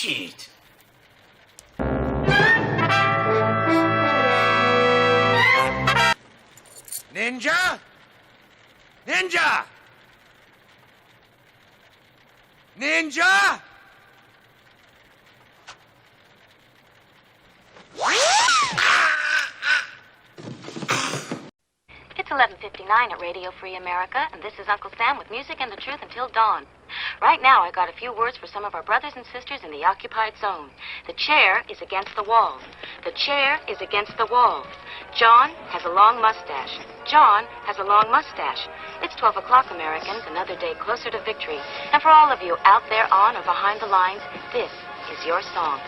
Shit. Ninja? Ninja! Ninja! It's 11:59 at Radio Free America, and this is Uncle Sam with music and the truth until dawn. Right now, I got a few words for some of our brothers and sisters in the occupied zone. The chair is against the wall. The chair is against the wall. John has a long mustache. John has a long mustache. It's 12 o'clock, Americans, another day closer to victory. And for all of you out there on or behind the lines, this is your song.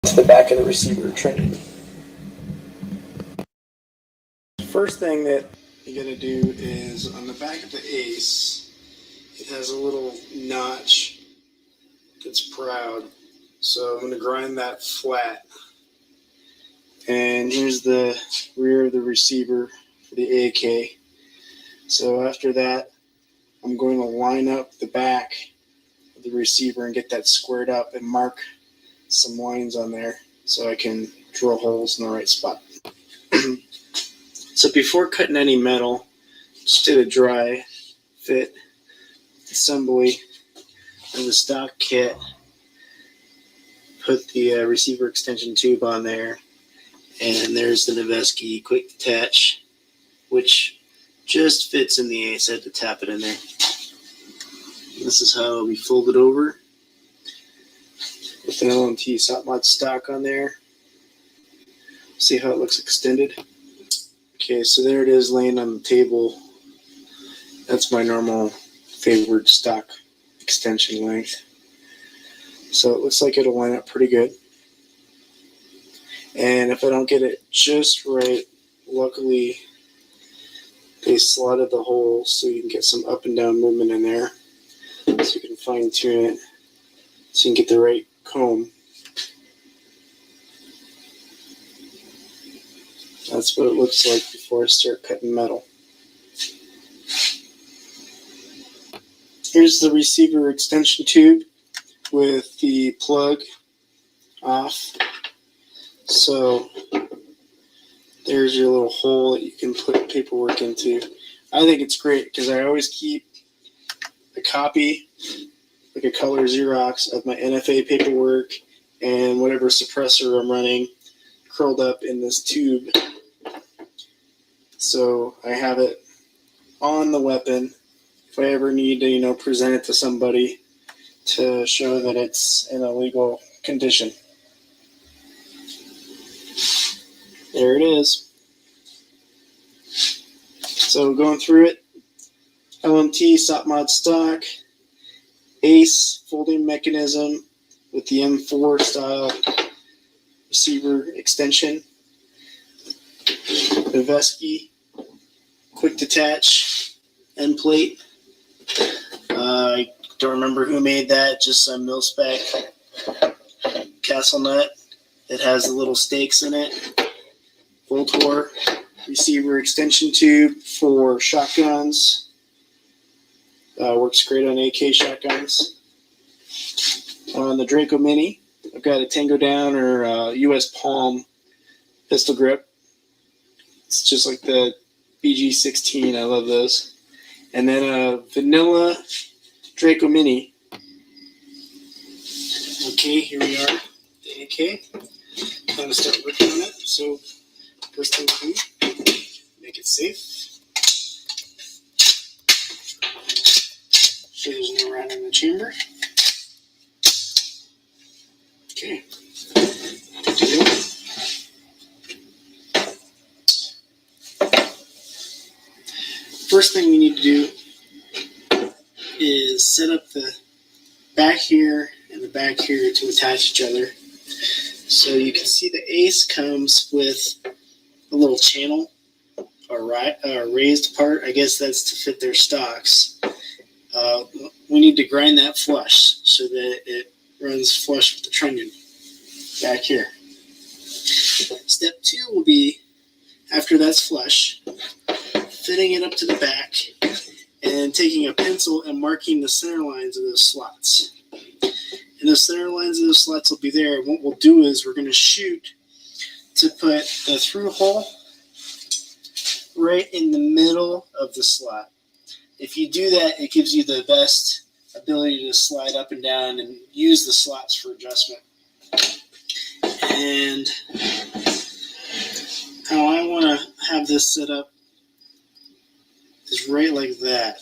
To the back of the receiver trinket. First thing that you gotta do is on the back of the ace, it has a little notch that's proud. So I'm gonna grind that flat. And here's the rear of the receiver for the AK. So after that, I'm going to line up the back of the receiver and get that squared up and mark some lines on there so I can drill holes in the right spot. So before cutting any metal, just did a dry fit assembly of the stock kit. Put the receiver extension tube on there, and there's the Noveski quick detach, which just fits in the ace. I had to tap it in there. This is how it'll be folded over with an LMT SOP mod stock on there. See how it looks extended? Okay, so there it is laying on the table. That's my normal favored stock extension length. So it looks like it'll line up pretty good. And if I don't get it just right, luckily they slotted the hole so you can get some up and down movement in there. So you can fine tune it so you can get the right comb. That's what it looks like before I start cutting metal. Here's the receiver extension tube with the plug off. So there's your little hole that you can put paperwork into. I think it's great because I always keep a copy, like a color Xerox, of my NFA paperwork and whatever suppressor I'm running curled up in this tube. So I have it on the weapon if I ever need to, present it to somebody to show that it's in a legal condition. There it is. So going through it, LMT SOP mod stock, ACE folding mechanism with the M4 style receiver extension, Noveski quick detach end plate. I don't remember who made that, just some mil-spec castle nut. It has the little stakes in it. Voltor receiver extension tube for shotguns. Works great on AK shotguns. On the Draco Mini, I've got a Tango Down or US Palm pistol grip. It's just like the BG16. I love those. And then a vanilla Draco Mini. Okay, here we are. The AK. Time to start working on it. So first thing we do, make it safe. So there's no rat in the chamber. Okay. Good to go. First thing we need to do is set up the back here and the back here to attach each other. So you can see the ACE comes with a little channel, a raised part. I guess that's to fit their stocks. We need to grind that flush so that it runs flush with the trunnion back here. Step 2 will be, after that's flush, fitting it up to the back and taking a pencil and marking the center lines of those slots. And the center lines of those slots will be there. And what we'll do is we're going to shoot to put the through hole right in the middle of the slot. If you do that, it gives you the best ability to slide up and down and use the slots for adjustment. And how I want to have this set up is right like that.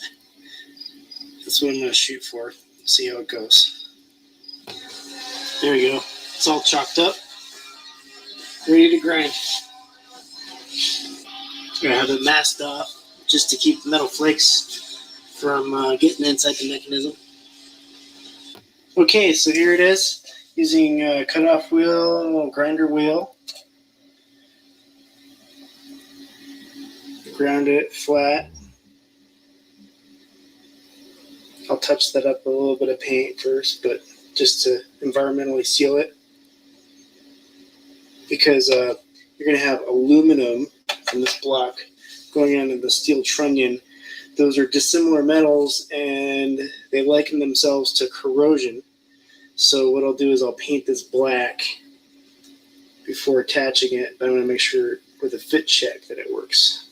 That's what I'm going to shoot for. See how it goes. There we go. It's all chalked up. Ready to grind. I'm going to have it masked off just to keep the metal flakes from getting inside the mechanism. Okay, so here it is. Using a cutoff wheel, grinder wheel. Ground it flat. I'll touch that up with a little bit of paint first, but just to environmentally seal it. Because you're going to have aluminum from this block going onto the steel trunnion. Those are dissimilar metals and they liken themselves to corrosion. So what I'll do is I'll paint this black before attaching it, but I'm going to make sure with a fit check that it works.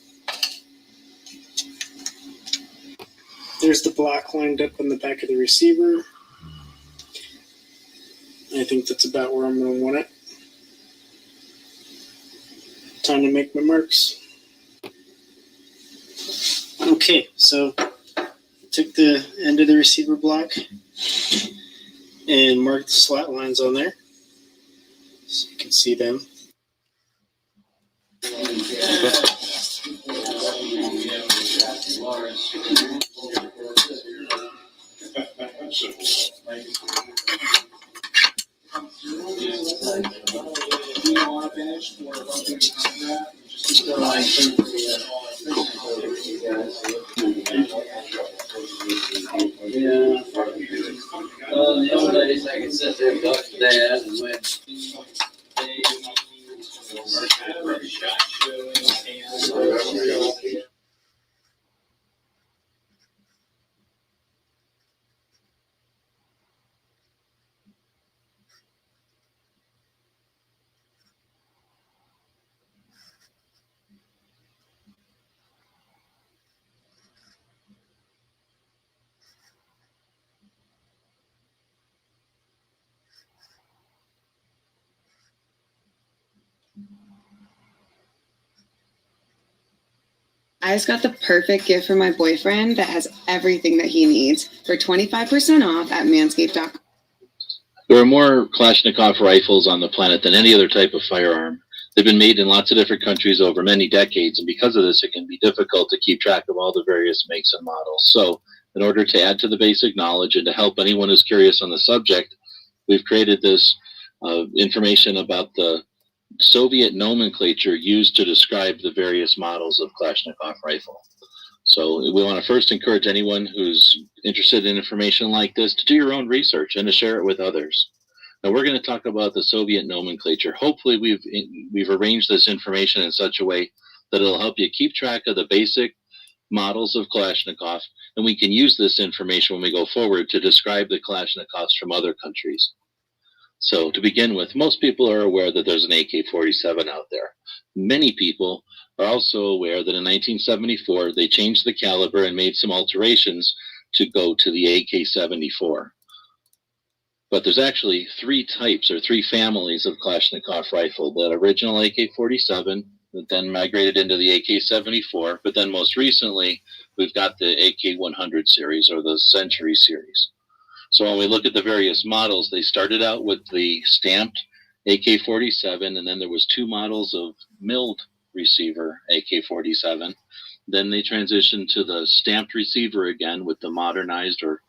There's the block lined up on the back of the receiver. I think that's about where I'm going to want it. Time to make my marks. Okay, so I took the end of the receiver block and marked the slot lines on there so you can see them. Yeah. Well, the old days I could sit there and talk to Dad and went. I just got the perfect gift for my boyfriend that has everything that he needs for 25% off at manscaped.com. There are more Kalashnikov rifles on the planet than any other type of firearm. They've been made in lots of different countries over many decades, and because of this, it can be difficult to keep track of all the various makes and models. So, in order to add to the basic knowledge and to help anyone who's curious on the subject, we've created this information about the Soviet nomenclature used to describe the various models of Kalashnikov rifle. So we want to first encourage anyone who's interested in information like this to do your own research and to share it with others. Now we're going to talk about the Soviet nomenclature. Hopefully we've arranged this information in such a way that it'll help you keep track of the basic models of Kalashnikov, and we can use this information when we go forward to describe the Kalashnikovs from other countries. So to begin with, most people are aware that there's an AK-47 out there. Many people are also aware that in 1974, they changed the caliber and made some alterations to go to the AK-74. But there's actually three types or three families of Kalashnikov rifle. The original AK-47, that then migrated into the AK-74, but then most recently, we've got the AK-100 series or the Century series. So when we look at the various models, they started out with the stamped AK-47, and then there was two models of milled receiver AK-47. Then they transitioned to the stamped receiver again with the modernized or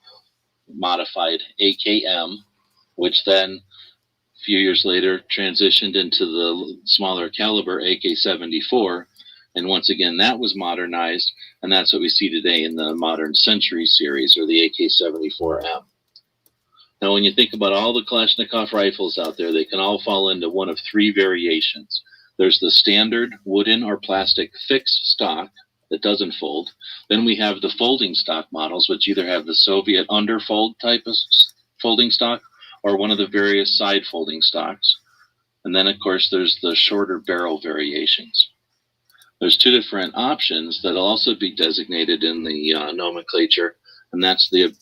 modified AKM, which then a few years later transitioned into the smaller caliber AK-74. And once again, that was modernized, and that's what we see today in the modern Century series or the AK-74M. Now, when you think about all the Kalashnikov rifles out there, they can all fall into one of three variations. There's the standard wooden or plastic fixed stock that doesn't fold. Then we have the folding stock models, which either have the Soviet underfold type of folding stock or one of the various side folding stocks. And then, of course, there's the shorter barrel variations. There's two different options that'll also be designated in the nomenclature, and that's the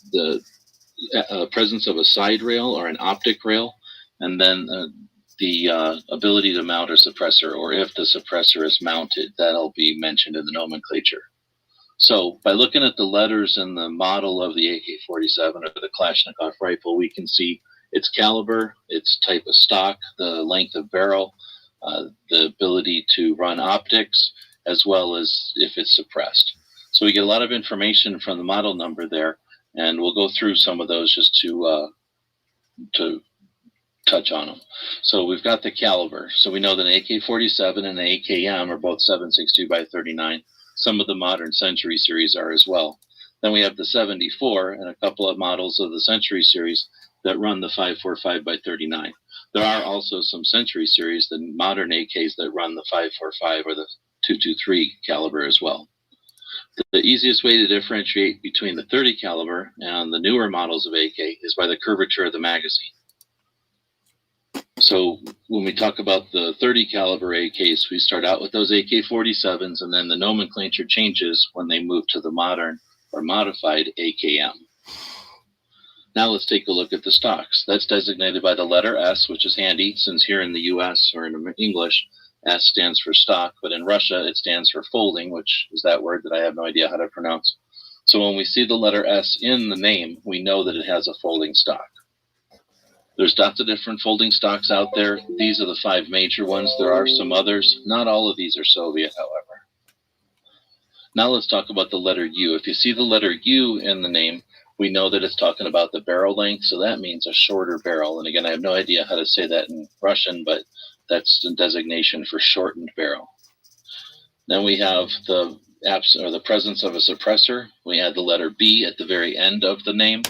presence of a side rail or an optic rail, and then the ability to mount a suppressor, or if the suppressor is mounted, that'll be mentioned in the nomenclature. So by looking at the letters and the model of the AK-47 or the Kalashnikov rifle, we can see its caliber, its type of stock, the length of barrel, the ability to run optics, as well as if it's suppressed. So we get a lot of information from the model number there, and we'll go through some of those just to touch on them. So we've got the caliber. So we know that an AK-47 and an AKM are both 7.62x39. Some of the modern Century series are as well. Then we have the 74 and a couple of models of the Century series that run the 5.45x39. There are also some Century series, the modern AKs, that run the 5.45 or the 2.23 caliber as well. The easiest way to differentiate between the 30 caliber and the newer models of AK is by the curvature of the magazine. So when we talk about the 30 caliber AKs, we start out with those AK-47s, and then the nomenclature changes when they move to the modern or modified AKM. Now let's take a look at the stocks. That's designated by the letter S, which is handy, since here in the US or in English, S stands for stock, but in Russia it stands for folding, which is that word that I have no idea how to pronounce. So when we see the letter S in the name, we know that it has a folding stock. There's lots of different folding stocks out there. These are the 5 major ones. There are some others. Not all of these are Soviet, however. Now let's talk about the letter U. If you see the letter U in the name, We know that it's talking about the barrel length, so that means a shorter barrel. And again, I have no idea how to say that in Russian, but that's the designation for shortened barrel. Then we have the the presence of a suppressor. We add the letter B at the very end of the name,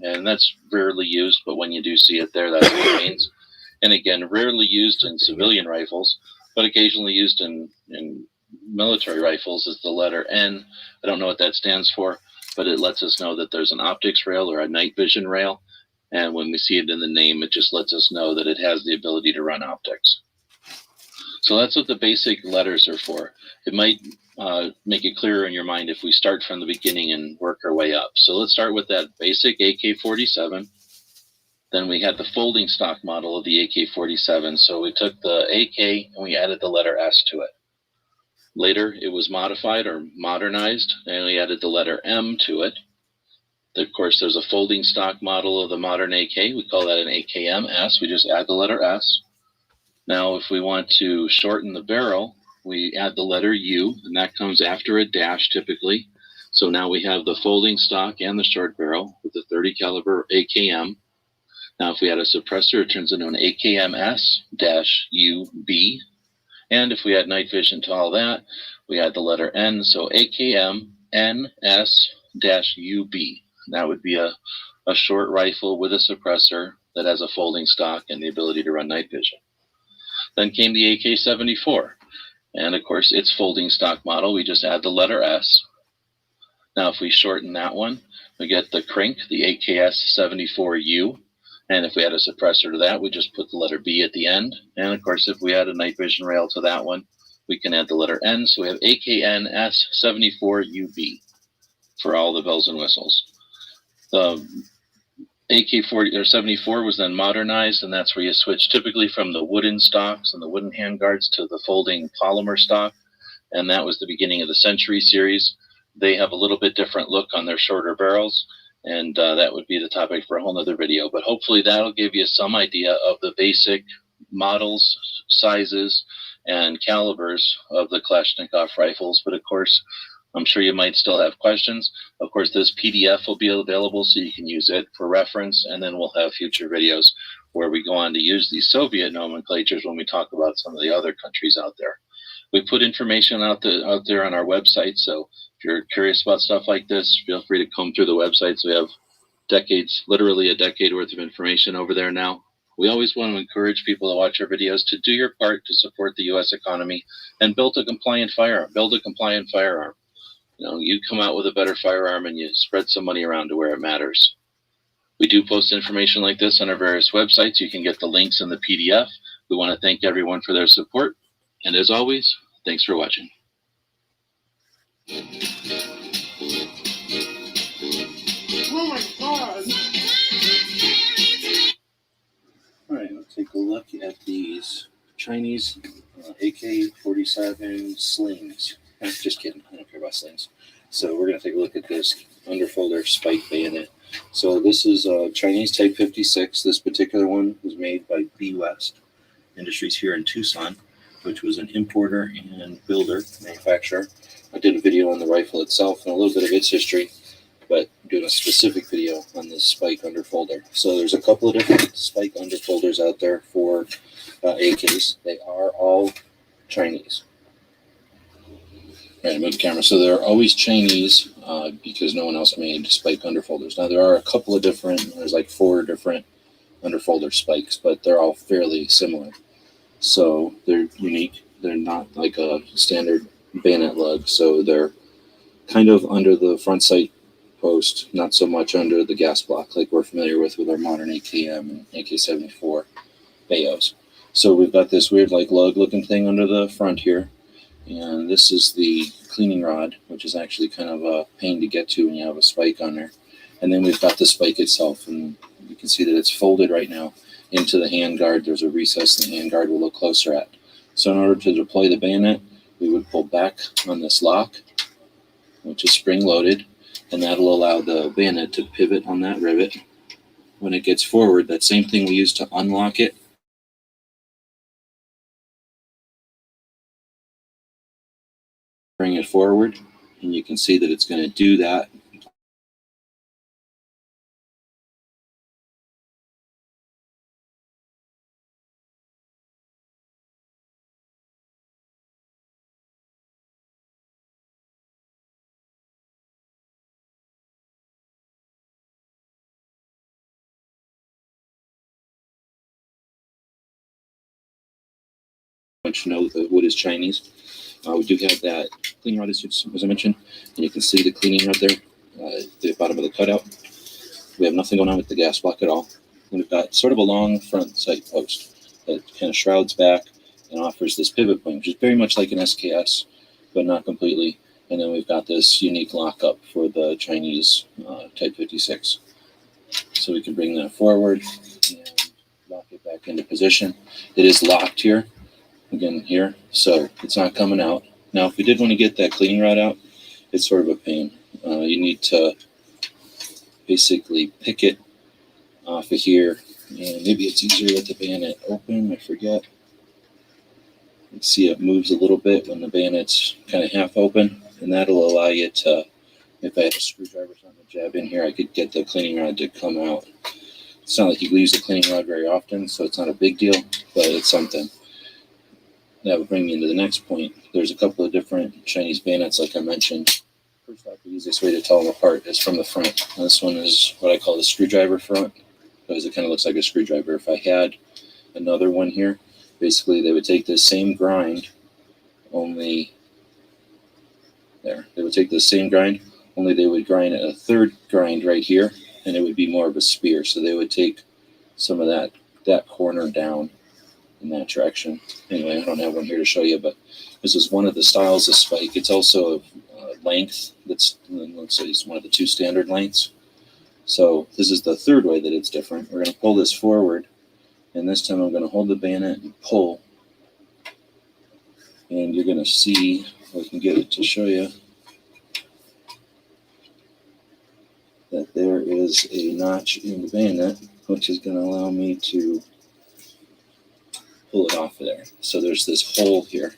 and that's rarely used, but when you do see it there, that's what it means. And again, rarely used in civilian rifles, but occasionally used in military rifles is the letter N. I don't know what that stands for, but it lets us know that there's an optics rail or a night vision rail. And when we see it in the name, it just lets us know that it has the ability to run optics. So that's what the basic letters are for. It might make it clearer in your mind if we start from the beginning and work our way up. So let's start with that basic AK-47. Then we had the folding stock model of the AK-47. So we took the AK and we added the letter S to it. Later, it was modified or modernized, and we added the letter M to it. Of course, there's a folding stock model of the modern AK. We call that an AKM S. We just add the letter S. Now, if we want to shorten the barrel, we add the letter U, and that comes after a dash typically. So now we have the folding stock and the short barrel with the 30 caliber AKM. Now, if we add a suppressor, it turns into an AKM-S-UB. And if we add night vision to all that, we add the letter N, so AKM-NS-UB. That would be a short rifle with a suppressor that has a folding stock and the ability to run night vision. Then came the AK74. And of course, its folding stock model, we just add the letter S. Now, if we shorten that one, we get the crank, the AKS74U. And if we add a suppressor to that, we just put the letter B at the end. And of course, if we add a night vision rail to that one, we can add the letter N. So we have AKNS74UB for all the bells and whistles. The AK-74 was then modernized, and that's where you switch typically from the wooden stocks and the wooden handguards to the folding polymer stock. And that was the beginning of the Century series. They have a little bit different look on their shorter barrels. And that would be the topic for a whole nother video. But hopefully that'll give you some idea of the basic models, sizes, and calibers of the Kalashnikov rifles. But of course, I'm sure you might still have questions. Of course, this PDF will be available so you can use it for reference. And then we'll have future videos where we go on to use these Soviet nomenclatures when we talk about some of the other countries out there. We put information out there on our website, so if you're curious about stuff like this, feel free to comb through the website. So we have decades, literally a decade worth of information over there now. We always want to encourage people to watch our videos to do your part to support the U.S. economy and build a compliant firearm. You know, you come out with a better firearm and you spread some money around to where it matters. We do post information like this on our various websites. You can get the links in the PDF. We want to thank everyone for their support. And as always, thanks for watching. Oh my God! All right, let's take a look at these Chinese AK-47 slings. Just kidding, I don't care about slings. So we're going to take a look at this underfolder spike bayonet. So this is a Chinese Type 56. This particular one was made by B West Industries here in Tucson, which was an importer and builder, manufacturer. I did a video on the rifle itself and a little bit of its history, but I'm doing a specific video on this spike underfolder. So there's a couple of different spike underfolders out there for AKs. They are all Chinese. All right, move the camera. So they're always Chinese because no one else made spike underfolders. Now there are a couple of different, there's like 4 different underfolder spikes, but they're all fairly similar. So they're unique. They're not like a standard bayonet lug. So they're kind of under the front sight post, not so much under the gas block like we're familiar with our modern AKM and AK74 bayos. So we've got this weird like lug looking thing under the front here. And this is the cleaning rod, which is actually kind of a pain to get to when you have a spike on there. And then we've got the spike itself, and you can see that it's folded right now into the handguard. There's a recess in the handguard we'll look closer at. So in order to deploy the bayonet, we would pull back on this lock, which is spring-loaded, and that'll allow the bayonet to pivot on that rivet. When it gets forward, that same thing we use to unlock it, bring it forward, and you can see that it's going to do that much know the wood is Chinese. We do have that cleaning rod, as I mentioned, and you can see the cleaning rod there, the bottom of the cutout. We have nothing going on with the gas block at all. And we've got sort of a long front sight post that kind of shrouds back and offers this pivot point, which is very much like an SKS, but not completely. And then we've got this unique lockup for the Chinese Type 56. So we can bring that forward and lock it back into position. It is locked here, again here, so it's not coming out. Now, if we did want to get that cleaning rod out, it's sort of a pain. You need to basically pick it off of here, and maybe it's easier with the bayonet open, I forget. You can see it moves a little bit when the bayonet's kind of half open, and that'll allow you to, if I had a screwdriver or something to jab in here, I could get the cleaning rod to come out. It's not like you use the cleaning rod very often, so it's not a big deal, but it's something. That would bring me into the next point. There's a couple of different Chinese bayonets, like I mentioned. First off, the easiest way to tell them apart is from the front. Now, this one is what I call the screwdriver front, because it kind of looks like a screwdriver. If I had another one here, basically they would take this same grind, only there. They would take the same grind, only they would grind a third grind right here, and it would be more of a spear. So they would take some of that corner down in that direction. Anyway, I don't have one here to show you, but this is one of the styles of spike. It's also a length that's, let's say, it's one of the two standard lengths. So this is the third way that it's different. We're going to pull this forward, and this time I'm going to hold the bayonet and pull, and you're going to see, if I can get it to show you, that there is a notch in the bayonet, which is going to allow me to pull it off of there. So there's this hole here,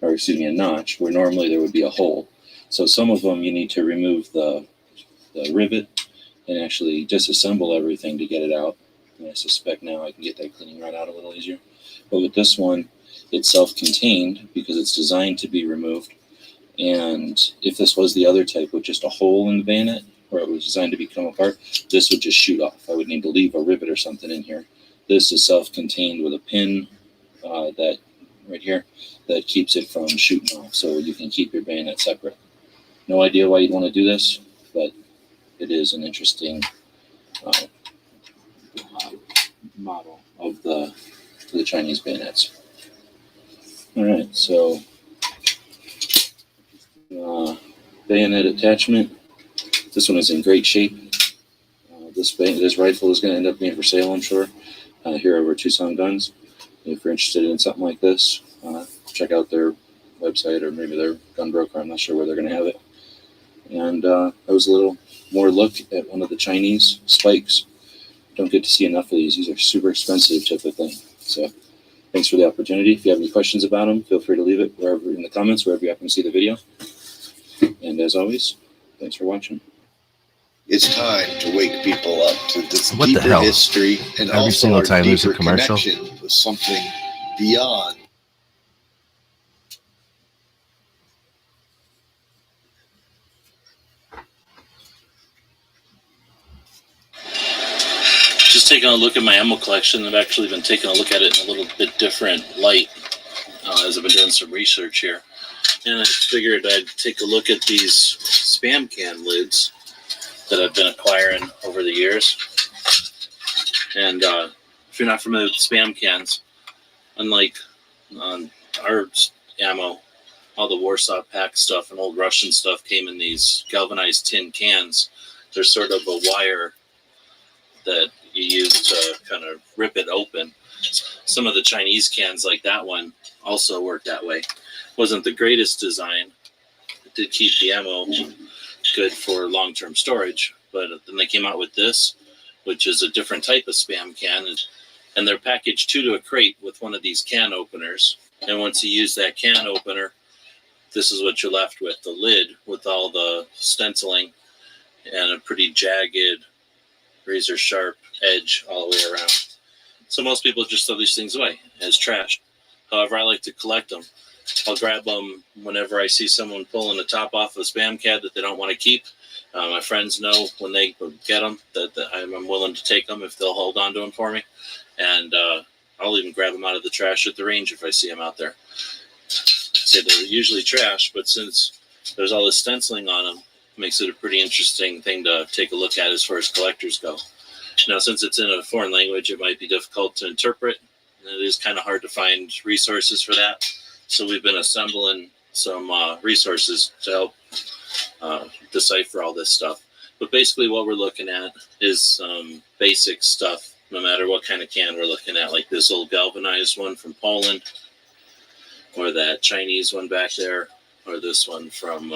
or excuse me, a notch, where normally there would be a hole. So some of them you need to remove the rivet and actually disassemble everything to get it out. And I suspect now I can get that cleaning rod out a little easier. But with this one, it's self-contained because it's designed to be removed. And if this was the other type with just a hole in the bayonet, where it was designed to become apart, this would just shoot off. I would need to leave a rivet or something in here. This is self-contained with a pin that right here that keeps it from shooting off, so you can keep your bayonet separate. No idea why you'd want to do this, but it is an interesting model of the Chinese bayonets. All right, so bayonet attachment. This one is in great shape. This rifle is going to end up being for sale, I'm sure, here over Tucson Guns. If you're interested in something like this, check out their website or maybe their gun broker. I'm not sure where they're going to have it. And that was a little more look at one of the Chinese spikes. Don't get to see enough of these. These are super expensive typically. So thanks for the opportunity. If you have any questions about them, feel free to leave it wherever in the comments, wherever you happen to see the video. And as always, thanks for watching. It's time to wake people up to this What the deeper hell? history and Every also single our time there's a deeper commercial? connection with something beyond. Just taking a look at my ammo collection. I've actually been taking a look at it in a little bit different light as I've been doing some research here. And I figured I'd take a look at these spam can lids that I've been acquiring over the years. And if you're not familiar with spam cans, unlike our ammo, all the Warsaw Pack stuff and old Russian stuff came in these galvanized tin cans. There's sort of a wire that you use to kind of rip it open. Some of the Chinese cans like that one also work that way. Wasn't the greatest design. It did keep the ammo good for long-term storage, but then they came out with this, which is a different type of spam can, and they're packaged to a crate with one of these can openers. And once you use that can opener, this is what you're left with, the lid with all the stenciling and a pretty jagged, razor sharp edge all the way around. So most people just throw these things away as trash. However, I like to collect them. I'll grab them whenever I see someone pulling the top off of a spam can that they don't want to keep. My friends know when they get them that I'm willing to take them if they'll hold on to them for me. And I'll even grab them out of the trash at the range if I see them out there. So they're usually trash, but since there's all this stenciling on them, it makes it a pretty interesting thing to take a look at as far as collectors go. Now, since it's in a foreign language, it might be difficult to interpret, and it is kind of hard to find resources for that. So we've been assembling some resources to help decipher all this stuff. But basically what we're looking at is some basic stuff, no matter what kind of can we're looking at, like this old galvanized one from Poland, or that Chinese one back there, or this one from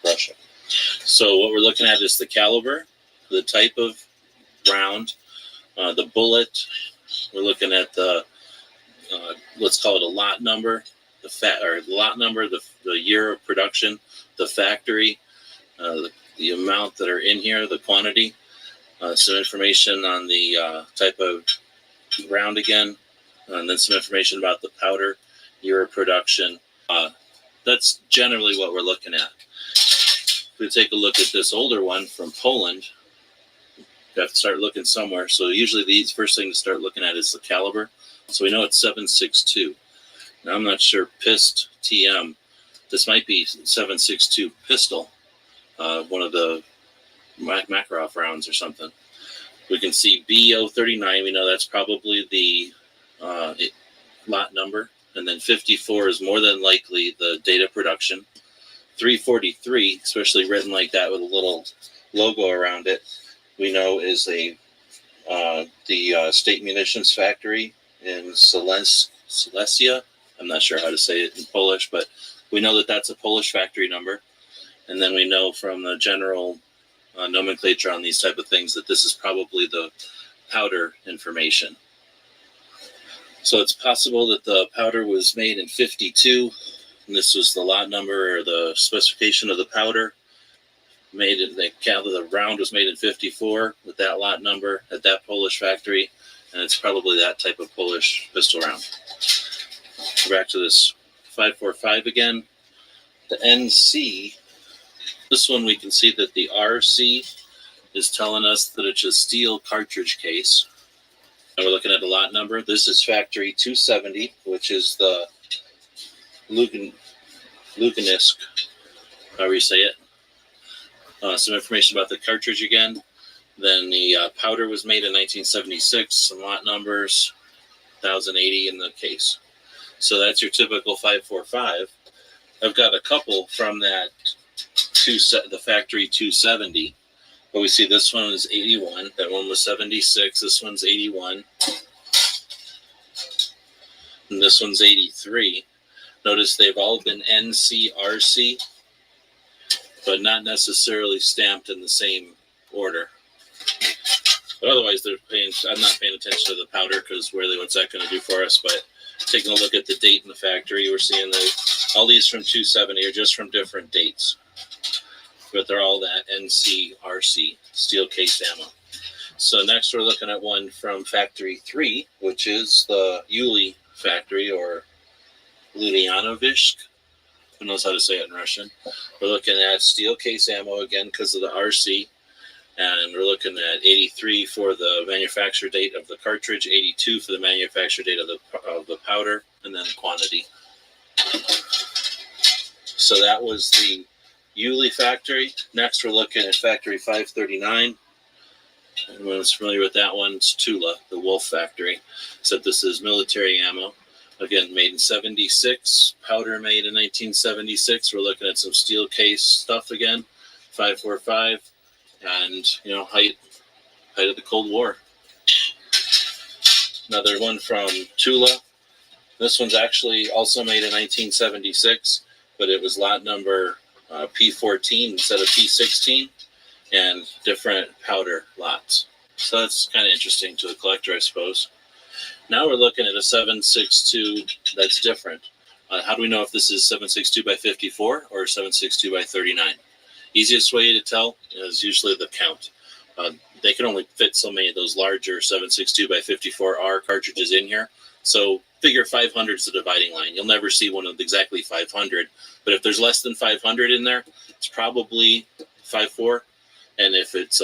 Russia. So what we're looking at is the caliber, the type of round, the bullet. We're looking at the, let's call it a lot number, the lot number, the year of production, the factory, the amount that are in here, the quantity, some information on the type of round again, and then some information about the powder, year of production. That's generally what we're looking at. If we take a look at this older one from Poland, you have to start looking somewhere. So usually the first thing to start looking at is the caliber. So we know it's 7.62. Now I'm not sure PIST TM. This might be 7.62 pistol, one of the Makarov rounds or something. We can see BO39. We know that's probably the lot number. And then 54 is more than likely the date of production. 343, especially written like that with a little logo around it, we know is the State Munitions Factory in Silesia. I'm not sure how to say it in Polish, but we know that that's a Polish factory number. And then we know from the general nomenclature on these type of things that this is probably the powder information. So it's possible that the powder was made in 52, and this was the lot number or the specification of the powder. Made in the round was made in 54 with that lot number at that Polish factory, and it's probably that type of Polish pistol round. Go back to this 545 again. The NC, this one we can see that the RC is telling us that it's a steel cartridge case. And we're looking at a lot number. This is factory 270, which is the Lugansk, however you say it. Some information about the cartridge again. Then the powder was made in 1976. Some lot numbers, 1080 in the case. So that's your typical 545. I've got a couple from that the factory 270. But we see this one is 81. That one was 76. This one's 81. And this one's 83. Notice they've all been NCRC, but not necessarily stamped in the same order. But otherwise, I'm not paying attention to the powder because really what's that going to do for us? But taking a look at the date in the factory, we're seeing that all these from 270 are just from different dates. But they're all that NCRC, steel case ammo. So next we're looking at one from factory 3, which is the Yugo factory, or Ludianovsk. Who knows how to say it in Russian? We're looking at steel case ammo again because of the RC. And we're looking at 83 for the manufacture date of the cartridge, 82 for the manufacture date of the powder, and then quantity. So that was the Yugo factory. Next, we're looking at factory 539. Everyone's familiar with that one. It's Tula, the Wolf factory. Except this is military ammo. Again, made in 76. Powder made in 1976. We're looking at some steel case stuff again. 545. And, height of the Cold War. Another one from Tula. This one's actually also made in 1976, but it was lot number P14 instead of P16, and different powder lots. So that's kind of interesting to the collector, I suppose. Now we're looking at a 7.62 that's different. How do we know if this is 7.62 by 54 or 7.62 by 39? Easiest way to tell is usually the count. They can only fit so many of those larger 7.62 by 54R cartridges in here. So figure 500 is the dividing line. You'll never see one of exactly 500. But if there's less than 500 in there, it's probably 5.4. And if it's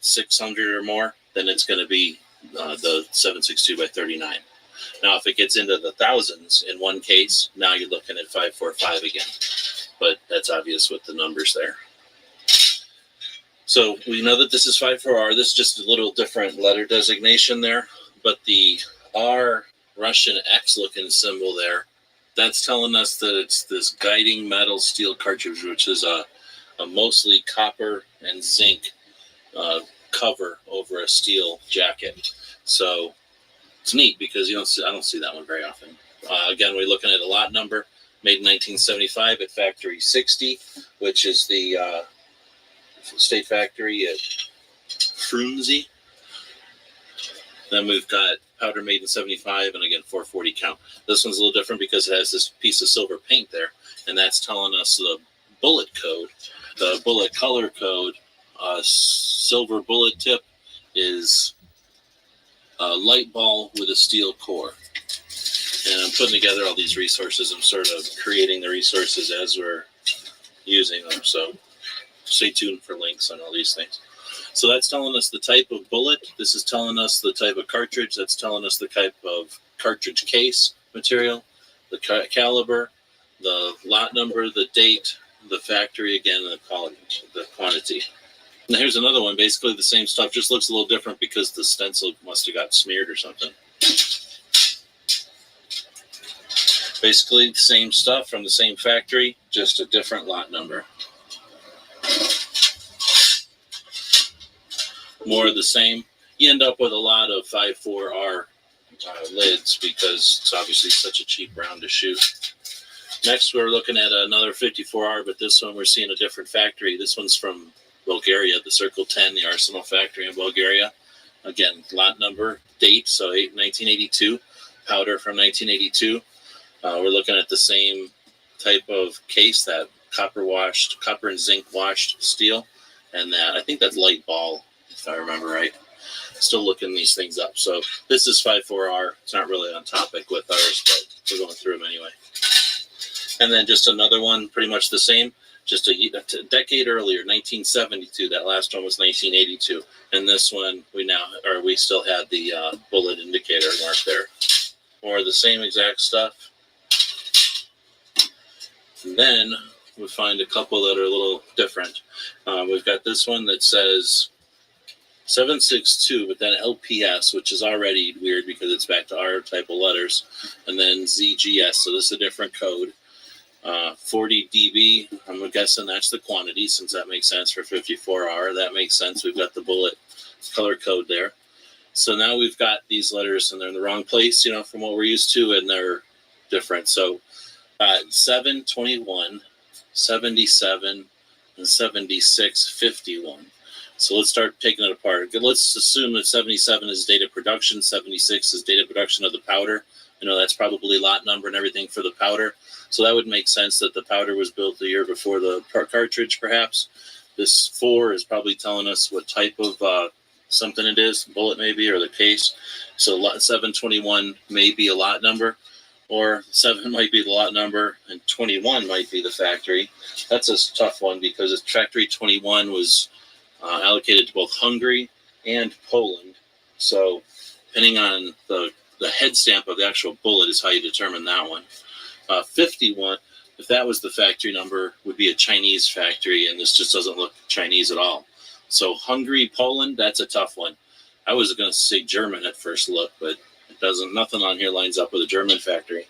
600 or more, then it's going to be the 7.62 by 39. Now, if it gets into the thousands in one case, now you're looking at 545 again. But that's obvious with the numbers there. So we know that this is 54R. This is just a little different letter designation there. But the R Russian X looking symbol there, that's telling us that it's this guiding metal steel cartridge, which is a mostly copper and zinc cover over a steel jacket. So it's neat because I don't see that one very often. Again, we're looking at a lot number, made in 1975 at Factory 60, which is the state factory at Frunze. Then we've got powder made in 75, and again 440 count. This one's a little different because it has this piece of silver paint there, and that's telling us the bullet code. The bullet color code, silver bullet tip, is a light ball with a steel core. And I'm putting together all these resources. I'm sort of creating the resources as we're using them. So stay tuned for links on all these things. So that's telling us the type of bullet. This is telling us the type of cartridge. That's telling us the type of cartridge case material, the caliber, the lot number, the date, the factory, again, the quantity. And here's another one, basically the same stuff, just looks a little different because the stencil must have got smeared or something. Basically the same stuff from the same factory, just a different lot number. More of the same. You end up with a lot of 54R lids because it's obviously such a cheap round to shoot. Next, we're looking at another 54R, but this one we're seeing a different factory. This one's from Bulgaria, the Circle 10, the Arsenal factory in Bulgaria. Again, lot number, date, so 1982, powder from 1982. We're looking at the same type of case, that copper and zinc washed steel, and that, I think that's light ball, if I remember right. Still looking these things up. So this is 54R. It's not really on topic with ours, but we're going through them anyway. And then just another one, pretty much the same, just a decade earlier, 1972. That last one was 1982. And this one, we still had the bullet indicator mark there. More of the same exact stuff. And then we find a couple that are a little different. We've got this one that says 762, but then LPS, which is already weird because it's back to our type of letters, and then ZGS, so this is a different code. 40 dB, I'm guessing that's the quantity, since that makes sense for 54R. That makes sense. We've got the bullet color code there. So now we've got these letters, and they're in the wrong place, from what we're used to, and they're different. So 721, 77, and 7651. So let's start taking it apart. Let's assume that 77 is date of production, 76 is date of production of the powder. That's probably lot number and everything for the powder. So that would make sense that the powder was built the year before the cartridge, perhaps. This 4 is probably telling us what type of something it is, bullet maybe, or the case. So 721 may be a lot number, or 7 might be the lot number, and 21 might be the factory. That's a tough one because factory 21 was allocated to both Hungary and Poland. So depending on the head stamp of the actual bullet is how you determine that one. 51, if that was the factory number, would be a Chinese factory, and this just doesn't look Chinese at all. So Hungary, Poland, that's a tough one. I was going to say German at first look, but it doesn't. Nothing on here lines up with a German factory.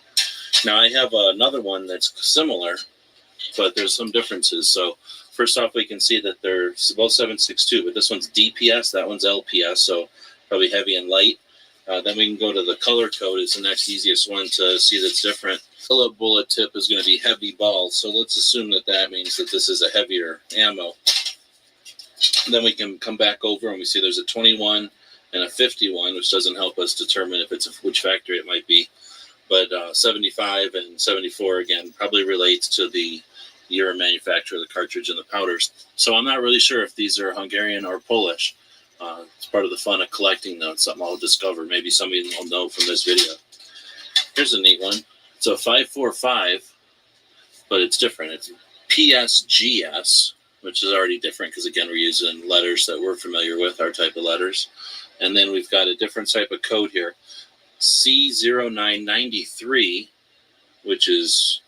Now I have another one that's similar, but there's some differences. So first off, we can see that they're both 762, but this one's DPS, that one's LPS, so probably heavy and light. Then we can go to the color code. It's the next easiest one to see that's different. The bullet tip is going to be heavy ball, so let's assume that means that this is a heavier ammo. Then we can come back over and we see there's a 21 and a 51, which doesn't help us determine if it's which factory it might be. But 75 and 74, again, probably relates to the year of manufacture of the cartridge and the powders. So I'm not really sure if these are Hungarian or Polish. It's part of the fun of collecting them. It's something I'll discover. Maybe somebody will know from this video. Here's a neat one. It's a 545, but it's different. It's PSGS, which is already different because, again, we're using letters that we're familiar with, our type of letters. And then we've got a different type of code here. C0993, which is,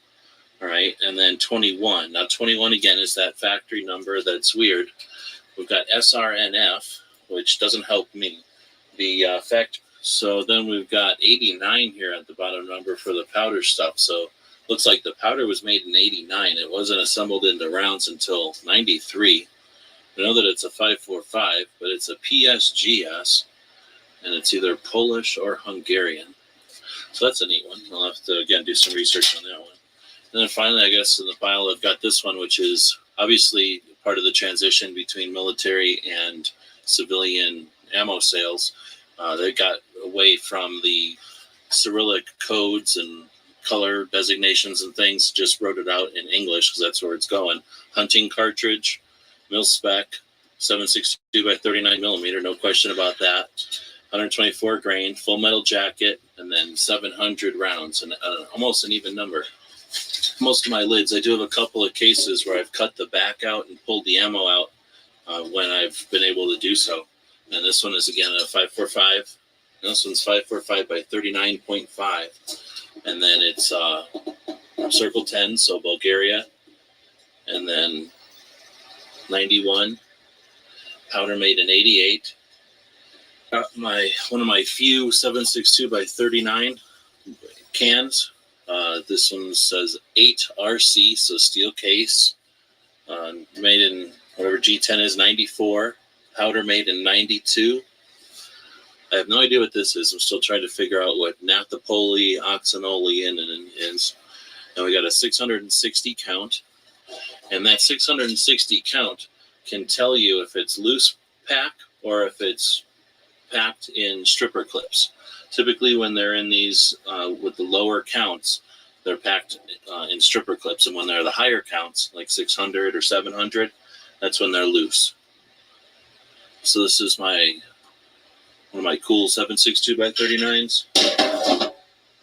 all right, and then 21. Now 21 again is that factory number that's weird. We've got SRNF, which doesn't help me. The so then we've got 89 here at the bottom number for the powder stuff. So looks like the powder was made in 89. It wasn't assembled into rounds until 93. I know that it's a 545, but it's a PSGS, and it's either Polish or Hungarian. So that's a neat one. I'll have to, again, do some research on that one. And then finally, I guess in the pile, I've got this one, which is obviously part of the transition between military and civilian ammo sales. They got away from the Cyrillic codes and color designations and things, just wrote it out in English because that's where it's going. Hunting cartridge, mil spec, 7.62 by 39 millimeter, no question about that. 124 grain, full metal jacket, and then 700 rounds, and almost an even number. Most of my lids, I do have a couple of cases where I've cut the back out and pulled the ammo out when I've been able to do so. And this one is again a 545. And this one's 545 by 39.5. And then it's Circle 10, so Bulgaria. And then 91, powder made in 88. One of my few 7.62 by 39 cans. This one says 8RC, so steel case. Made in whatever G10 is, 94. Powder made in 92. I have no idea what this is. I'm still trying to figure out what naphthopoly, oxynolein is. And we got a 660 count. And that 660 count can tell you if it's loose pack or if it's packed in stripper clips. Typically when they're in these with the lower counts, they're packed in stripper clips. And when they're the higher counts, like 600 or 700, that's when they're loose. So this is one of my cool 7.62 by 39s.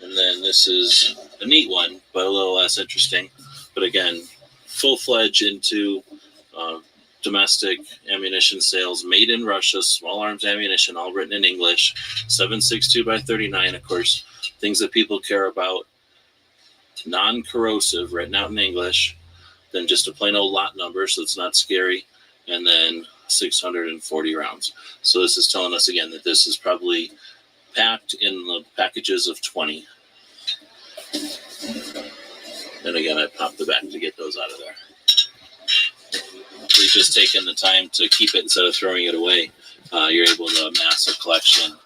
And then this is a neat one, but a little less interesting. But again, full-fledged into domestic ammunition sales, made in Russia, small arms ammunition, all written in English, 7.62 by 39, of course, things that people care about, non-corrosive, written out in English, then just a plain old lot number, so it's not scary, and then 640 rounds. So this is telling us again that this is probably packed in the packages of 20. And again, I popped the back to get those out of there. We've just taken the time to keep it instead of throwing it away. You're able to amass a collection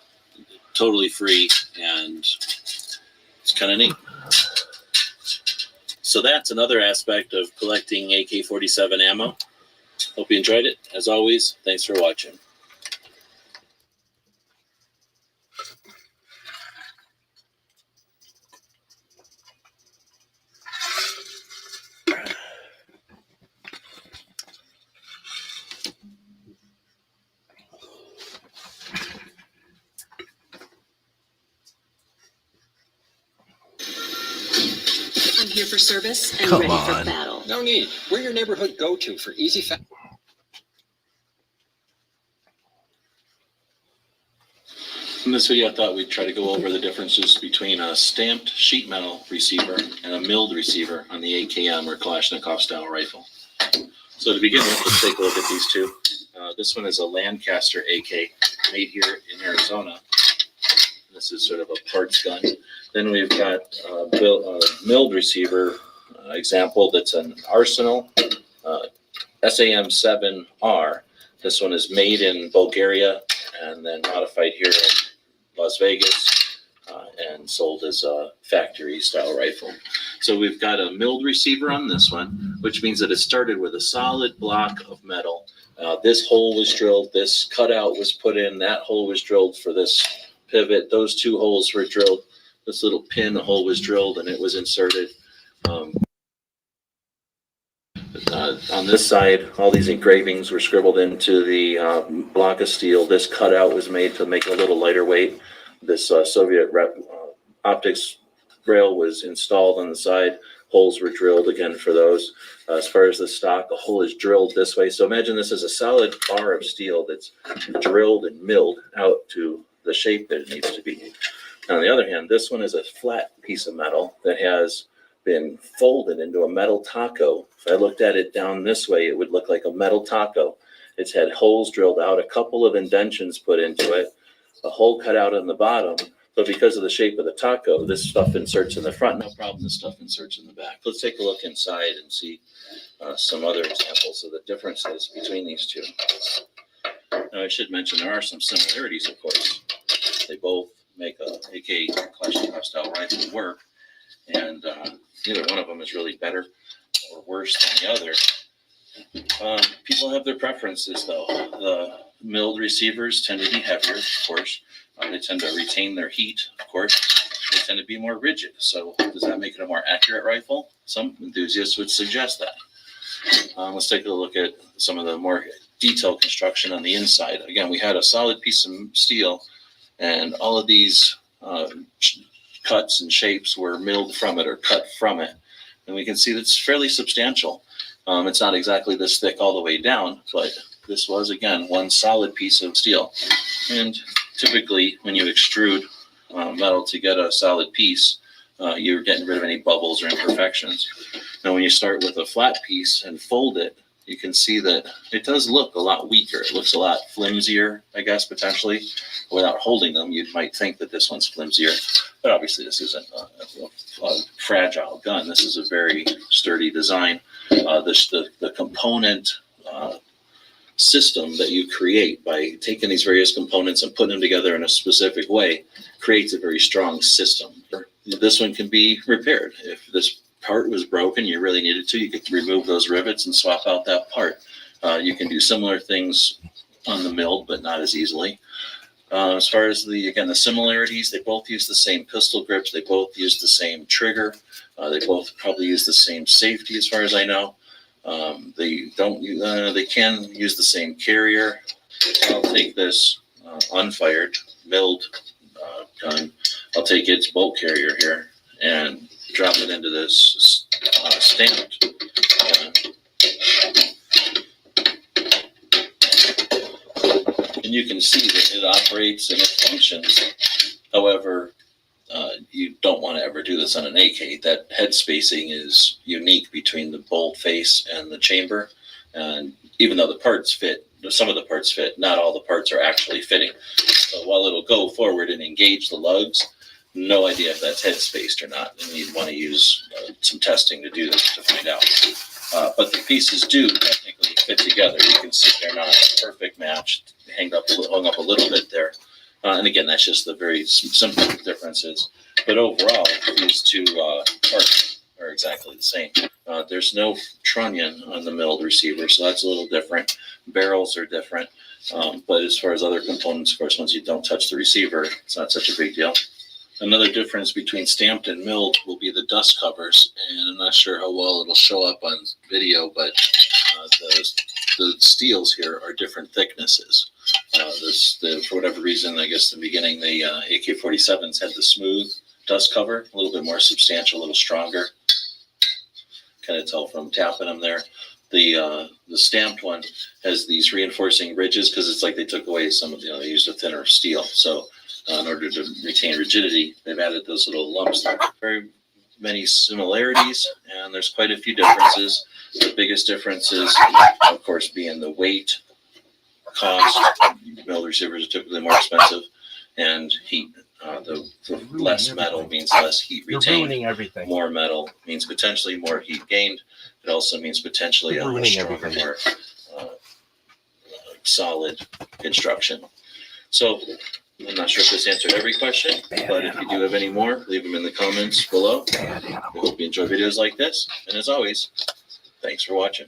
totally free, and it's kind of neat. So that's another aspect of collecting AK-47 ammo. Hope you enjoyed it. As always, thanks for watching. I'm here for service and Come ready on. for battle. No need. We're your neighborhood go-to for easy In this video, I thought we'd try to go over the differences between a stamped sheet metal receiver and a milled receiver on the AKM or Kalashnikov style rifle. So to begin with, let's take a look at these two. This one is a Lancaster AK made here in Arizona. This is sort of a parts gun. Then we've got a milled receiver example that's an Arsenal SAM7R. This one is made in Bulgaria and then modified here in Las Vegas and sold as a factory style rifle. So we've got a milled receiver on this one, which means that it started with a solid block of metal. This hole was drilled, this cutout was put in, that hole was drilled for this pivot, those two holes were drilled, this little pin hole was drilled and it was inserted. On this side, all these engravings were scribbled into the block of steel. This cutout was made to make it a little lighter weight. This Soviet optics rail was installed on the side. Holes were drilled again for those. As far as the stock, a hole is drilled this way. So imagine this is a solid bar of steel that's drilled and milled out to the shape that it needs to be. On the other hand, this one is a flat piece of metal that has been folded into a metal taco. If I looked at it down this way, it would look like a metal taco. It's had holes drilled out, a couple of indentions put into it, a hole cut out on the bottom. So because of the shape of the taco, this stuff inserts in the front. No problem, this stuff inserts in the back. Let's take a look inside and see some other examples of the differences between these two. Now, I should mention there are some similarities, of course. They both make a AK Kalashnikov style rifle work, and neither one of them is really better or worse than the other. People have their preferences, though. The milled receivers tend to be heavier, of course. They tend to retain their heat, of course. They tend to be more rigid. So does that make it a more accurate rifle? Some enthusiasts would suggest that. Let's take a look at some of the more detailed construction on the inside. Again, we had a solid piece of steel, and all of these cuts and shapes were milled from it or cut from it. And we can see that it's fairly substantial. It's not exactly this thick all the way down, but this was, again, one solid piece of steel. And typically, when you extrude metal to get a solid piece, you're getting rid of any bubbles or imperfections. Now, when you start with a flat piece and fold it, you can see that it does look a lot weaker. It looks a lot flimsier, I guess, potentially. Without holding them, you might think that this one's flimsier. But obviously, this isn't a fragile gun. This is a very sturdy design. The component system that you create by taking these various components and putting them together in a specific way creates a very strong system. This one can be repaired. If this part was broken, you really needed to, you could remove those rivets and swap out that part. You can do similar things on the milled, but not as easily. As far as the similarities, they both use the same pistol grips. They both use the same trigger. They both probably use the same safety, as far as I know. They can use the same carrier. I'll take this unfired milled gun. I'll take its bolt carrier here and drop it into this stamped gun. And you can see that it operates and it functions. However, you don't want to ever do this on an AK. That head spacing is unique between the bolt face and the chamber. And even though the parts fit, some of the parts fit, not all the parts are actually fitting. So while it'll go forward and engage the lugs, no idea if that's head spaced or not. And you'd want to use some testing to do this to find out. But the pieces do technically fit together. You can see they're not a perfect match. Hung up a little bit there. And again, that's just the very simple differences. But overall, these two parts are exactly the same. There's no trunnion on the milled receiver, so that's a little different. Barrels are different. But as far as other components, of course, once you don't touch the receiver, it's not such a big deal. Another difference between stamped and milled will be the dust covers, and I'm not sure how well it'll show up on video, but the steels here are different thicknesses. For whatever reason, I guess in the beginning, the AK47s had the smooth dust cover, a little bit more substantial, a little stronger. Kind of tell from tapping them there. The stamped one has these reinforcing ridges because it's like they took away some of they used a thinner steel. So in order to retain rigidity, they've added those little lumps. There are very many similarities, and there's quite a few differences. The biggest differences, of course, being the weight, cost. Milled receivers are typically more expensive, and heat. The less metal means less heat retained. You're ruining everything. More metal means potentially more heat gained. It also means potentially a much stronger, more solid construction. So I'm not sure if this answered every question, but if you do have any more, leave them in the comments below. We hope you enjoy videos like this. And as always, thanks for watching.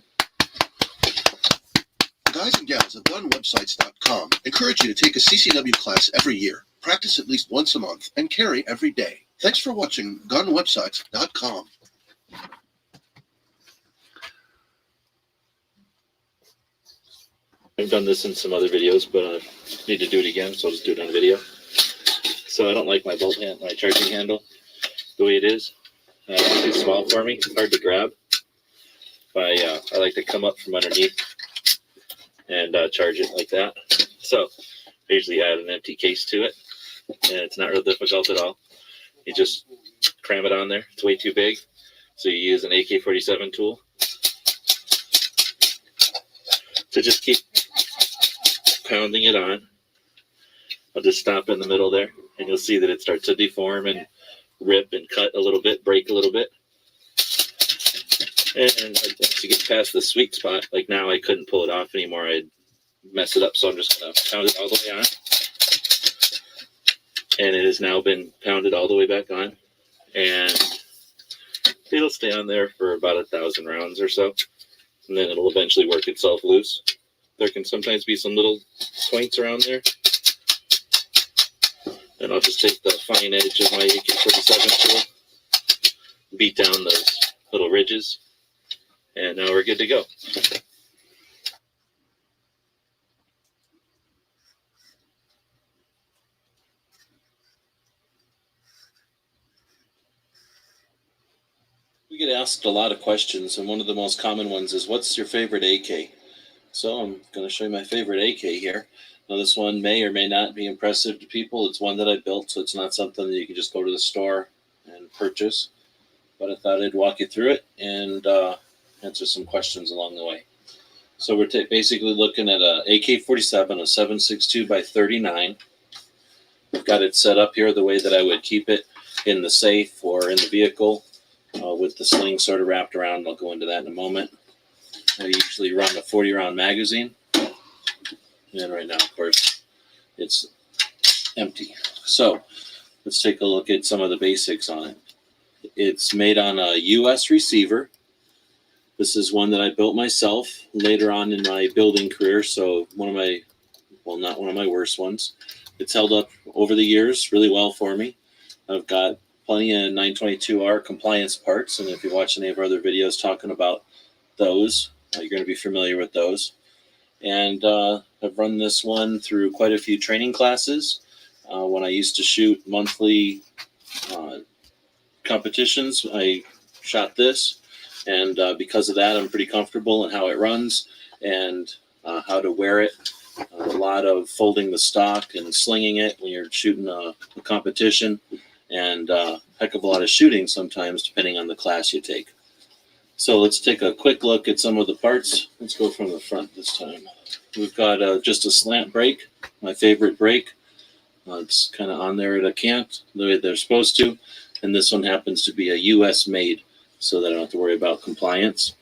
Guys and gals at gunwebsites.com encourage you to take a CCW class every year, practice at least once a month, and carry every day. Thanks for watching gunwebsites.com. I've done this in some other videos, but I need to do it again, so I'll just do it on video. So I don't like my my charging handle the way it is. It's too small for me. It's hard to grab. I like to come up from underneath and charge it like that. So I usually add an empty case to it, and it's not real difficult at all. You just cram it on there. It's way too big, so you use an AK47 tool to just keep pounding it on. I'll just stop in the middle there, and you'll see that it starts to deform and rip and cut a little bit, break a little bit. And once you get past the sweet spot, like now I couldn't pull it off anymore. I'd mess it up, so I'm just going to pound it all the way on. And it has now been pounded all the way back on. And it'll stay on there for about 1,000 rounds or so. And then it'll eventually work itself loose. There can sometimes be some little points around there. And I'll just take the fine edge of my AK47 tool, beat down those little ridges, and now we're good to go. We get asked a lot of questions, and one of the most common ones is, what's your favorite AK? So I'm going to show you my favorite AK here. Now, this one may or may not be impressive to people. It's one that I built, so it's not something that you can just go to the store and purchase. But I thought I'd walk you through it and answer some questions along the way. So we're basically looking at a AK-47, a 7.62 by 39. I've got it set up here the way that I would keep it in the safe or in the vehicle with the sling sort of wrapped around. I'll go into that in a moment. I usually run a 40-round magazine. And right now, of course, it's empty. So let's take a look at some of the basics on it. It's made on a US receiver. This is one that I built myself later on in my building career. So one of my, well, not one of my worst ones. It's held up over the years really well for me. I've got plenty of 922R compliance parts. And if you watch any of our other videos talking about those, you're going to be familiar with those. And I've run this one through quite a few training classes. When I used to shoot monthly competitions, I shot this. And because of that, I'm pretty comfortable in how it runs and how to wear it. A lot of folding the stock and slinging it when you're shooting a competition. And a heck of a lot of shooting sometimes, depending on the class you take. So let's take a quick look at some of the parts. Let's go from the front this time. We've got just a slant brake, my favorite brake. It's kind of on there at a cant, the way they're supposed to. And this one happens to be a US made, so that I don't have to worry about compliance.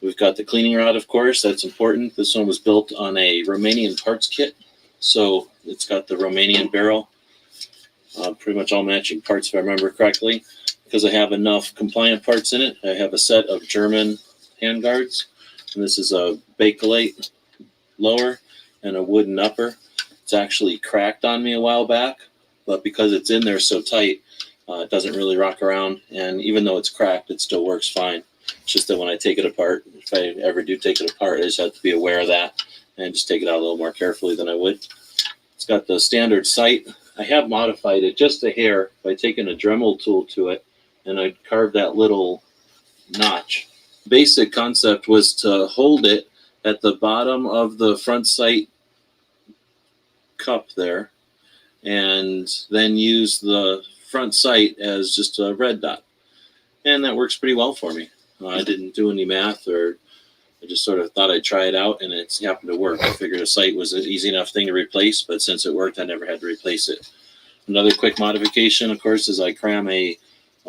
We've got the cleaning rod, of course, that's important. This one was built on a Romanian parts kit. So it's got the Romanian barrel, pretty much all matching parts if I remember correctly. Because I have enough compliant parts in it, I have a set of German handguards. And this is a Bakelite lower and a wooden upper. It's actually cracked on me a while back, but because it's in there so tight, it doesn't really rock around. And even though it's cracked, it still works fine. It's just that when I take it apart, if I ever do take it apart, I just have to be aware of that and just take it out a little more carefully than I would. It's got the standard sight. I have modified it just a hair by taking a Dremel tool to it, and I carved that little notch. Basic concept was to hold it at the bottom of the front sight cup there, and then use the front sight as just a red dot. And that works pretty well for me. I didn't do any math, or I just sort of thought I'd try it out, and it happened to work. I figured a sight was an easy enough thing to replace, but since it worked, I never had to replace it. Another quick modification, of course, is I cram a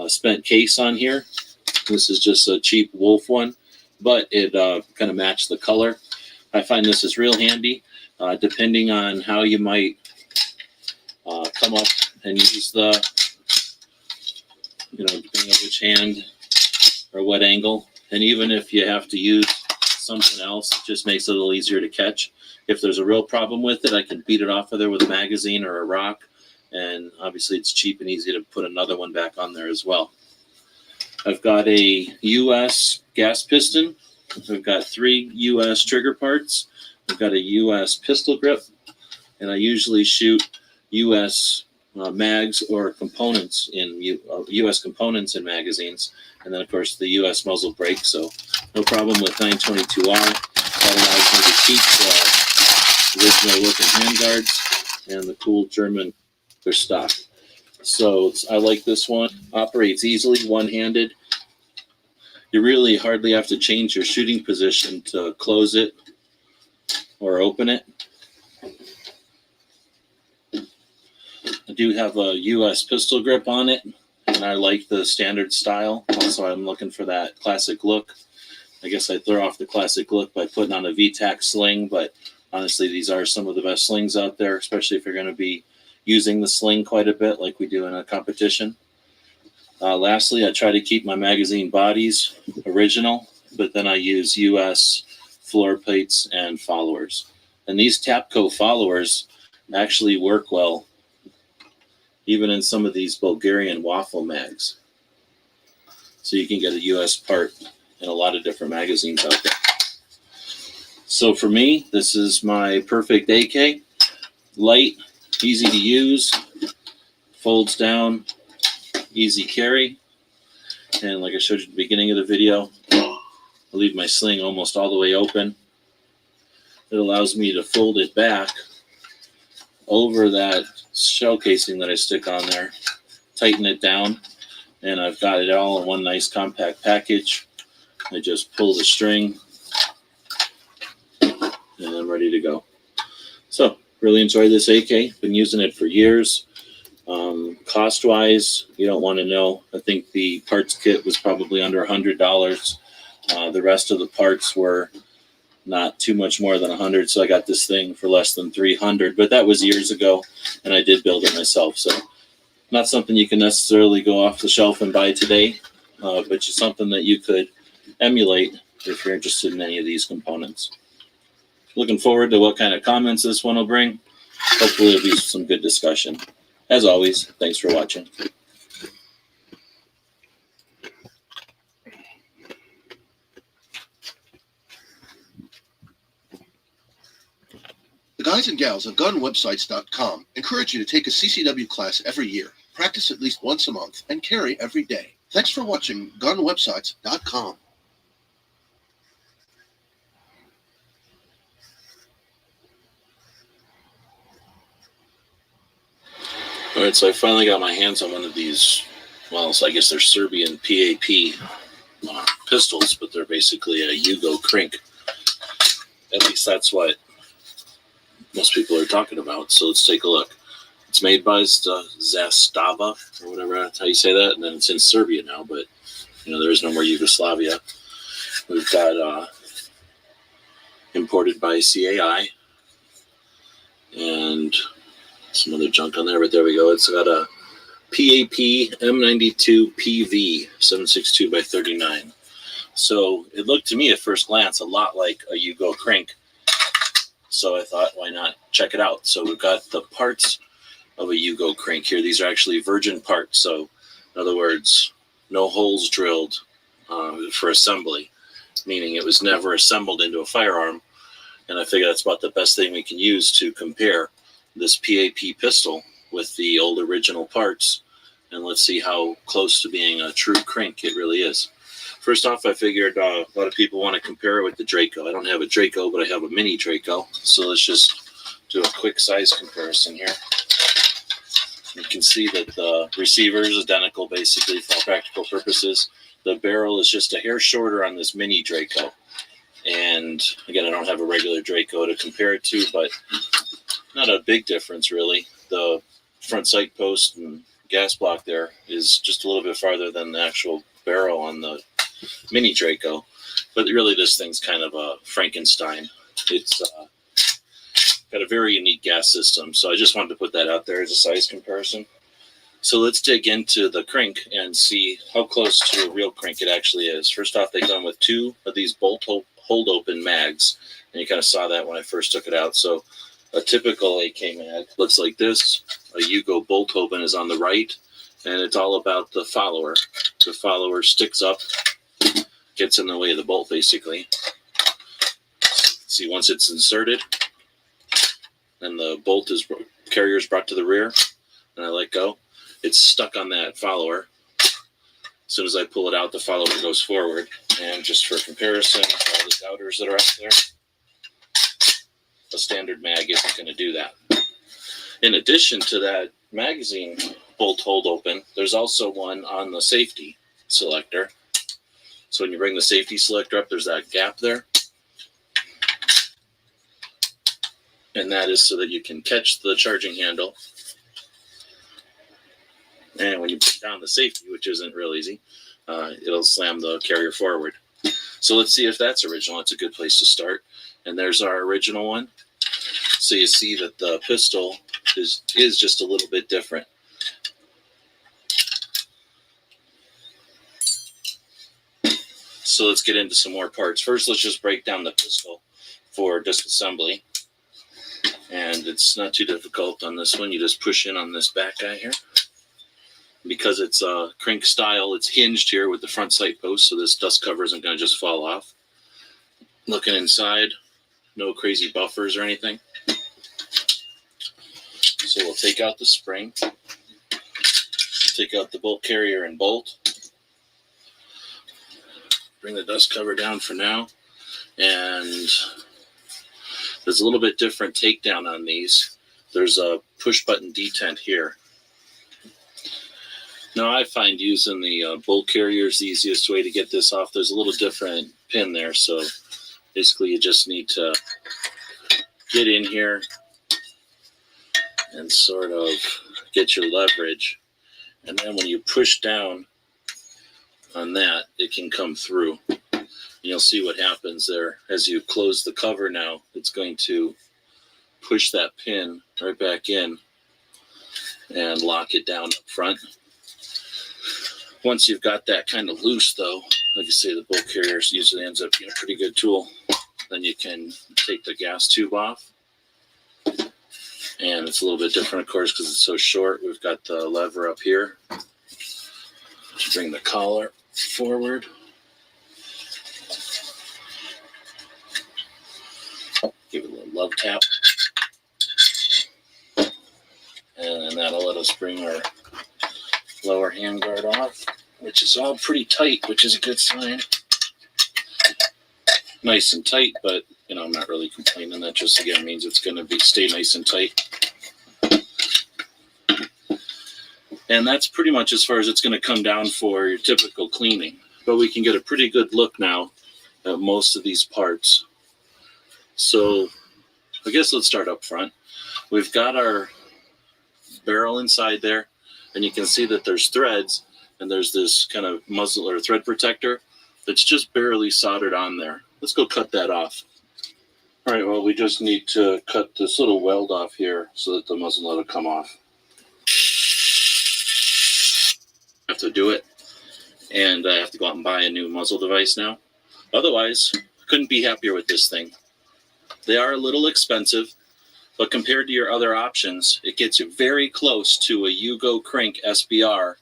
spent case on here. This is just a cheap Wolf one, but it kind of matched the color. I find this is real handy, depending on how you might come up and use the, depending on which hand or what angle. And even if you have to use something else, it just makes it a little easier to catch. If there's a real problem with it, I can beat it off of there with a magazine or a rock. And obviously it's cheap and easy to put another one back on there as well. I've got a US gas piston. I've got 3 US trigger parts. I've got a US pistol grip. And I usually shoot US mags or components in US components in magazines. And then, of course, the US muzzle brake. So no problem with 922R. That allows me to keep the original looking handguards and the cool German They're stock. So I like this one. Operates easily, one-handed. You really hardly have to change your shooting position to close it or open it. I do have a US pistol grip on it, and I like the standard style. Also, I'm looking for that classic look. I guess I throw off the classic look by putting on a VTAC sling, but honestly, these are some of the best slings out there, especially if you're going to be using the sling quite a bit like we do in a competition. Lastly, I try to keep my magazine bodies original, but then I use US floor plates and followers. And these Tapco followers actually work well, even in some of these Bulgarian waffle mags. So you can get a US part in a lot of different magazines out there. So for me, this is my perfect AK. Light, easy to use, folds down, easy carry. And like I showed you at the beginning of the video, I leave my sling almost all the way open. It allows me to fold it back over that shell casing that I stick on there, tighten it down, and I've got it all in one nice compact package. I just pull the string and I'm ready to go. So really enjoy this AK, been using it for years. Cost wise, you don't want to know. I think the parts kit was probably under $100. The rest of the parts were not too much more than 100, so I got this thing for less than 300, but that was years ago, and I did build it myself, so not something you can necessarily go off the shelf and buy today, but it's something that you could emulate if you're interested in any of these components. Looking forward to what kind of comments this one will bring. Hopefully it'll be some good discussion. As always, thanks for watching. The guys and gals of gunwebsites.com encourage you to take a CCW class every year, practice at least once a month, and carry every day. Thanks for watching gunwebsites.com. All right, so I finally got my hands on one of these, well, so I guess they're Serbian PAP pistols, but they're basically a Yugo crank. At least that's what most people are talking about. So let's take a look. It's made by Zastava, or whatever, that's how you say that, and then it's in Serbia now, but you know, there is no more Yugoslavia. We've got imported by CAI, and some other junk on there, but there we go. It's got a PAP M92 PV 762 by 39. So it looked to me at first glance a lot like a Yugo crank. So I thought, why not check it out? So we've got the parts of a Yugo crank here. These are actually virgin parts. So in other words, no holes drilled for assembly, meaning it was never assembled into a firearm. And I figure that's about the best thing we can use to compare this PAP pistol with the old original parts, and let's see how close to being a true crank it really is. First off, I figured a lot of people want to compare it with the Draco. I don't have a Draco, but I have a mini Draco, so let's just do a quick size comparison here. You can see that the receiver is identical basically for all practical purposes. The barrel is just a hair shorter on this mini Draco, and again, I don't have a regular Draco to compare it to, but not a big difference, really. The front sight post and gas block there is just a little bit farther than the actual barrel on the mini Draco. But really, this thing's kind of a Frankenstein. It's got a very unique gas system, so I just wanted to put that out there as a size comparison. So let's dig into the crank and see how close to a real crank it actually is. First off, they come with two of these bolt hold open mags, and you kind of saw that when I first took it out. So a typical AK mag looks like this. A Yugo bolt open is on the right, and it's all about the follower. The follower sticks up, gets in the way of the bolt basically. See, once it's inserted, and the bolt carrier is brought to the rear, and I let go, it's stuck on that follower. As soon as I pull it out, the follower goes forward. And just for comparison, all the doubters that are out there, a standard mag isn't going to do that. In addition to that magazine bolt hold open, there's also one on the safety selector. So when you bring the safety selector up, there's that gap there. And that is so that you can catch the charging handle. And when you put down the safety, which isn't real easy, it'll slam the carrier forward. So let's see if that's original. It's a good place to start. And there's our original one. So you see that the pistol is just a little bit different. So let's get into some more parts. First, let's just break down the pistol for disassembly. And it's not too difficult on this one. You just push in on this back guy here. Because it's crank style, it's hinged here with the front sight post, so this dust cover isn't going to just fall off. Looking inside, no crazy buffers or anything. So we'll take out the spring, take out the bolt carrier and bolt, bring the dust cover down for now, and there's a little bit different takedown on these. There's a push button detent here. Now I find using the bolt carrier is the easiest way to get this off. There's a little different pin there, so basically you just need to get in here and sort of get your leverage. And then when you push down on that, it can come through. You'll see what happens there. As you close the cover now, it's going to push that pin right back in and lock it down up front. Once you've got that kind of loose, though, like I say, the bolt carrier usually ends up being a pretty good tool. Then you can take the gas tube off. And it's a little bit different, of course, because it's so short. We've got the lever up here to bring the collar forward. Give it a little love tap. And that'll let us bring our lower handguard off, which is all pretty tight, which is a good sign. Nice and tight, but I'm not really complaining. That just again means it's going to stay nice and tight. And that's pretty much as far as it's going to come down for your typical cleaning. But we can get a pretty good look now at most of these parts. So I guess let's start up front. We've got our barrel inside there. And you can see that there's threads, and there's this kind of muzzle or thread protector that's just barely soldered on there. Let's go cut that off. All right, well, we just need to cut this little weld off here so that the muzzle nut will come off. I have to do it, and I have to go out and buy a new muzzle device now. Otherwise, couldn't be happier with this thing. They are a little expensive, but compared to your other options, it gets you very close to a Yugo crank SBR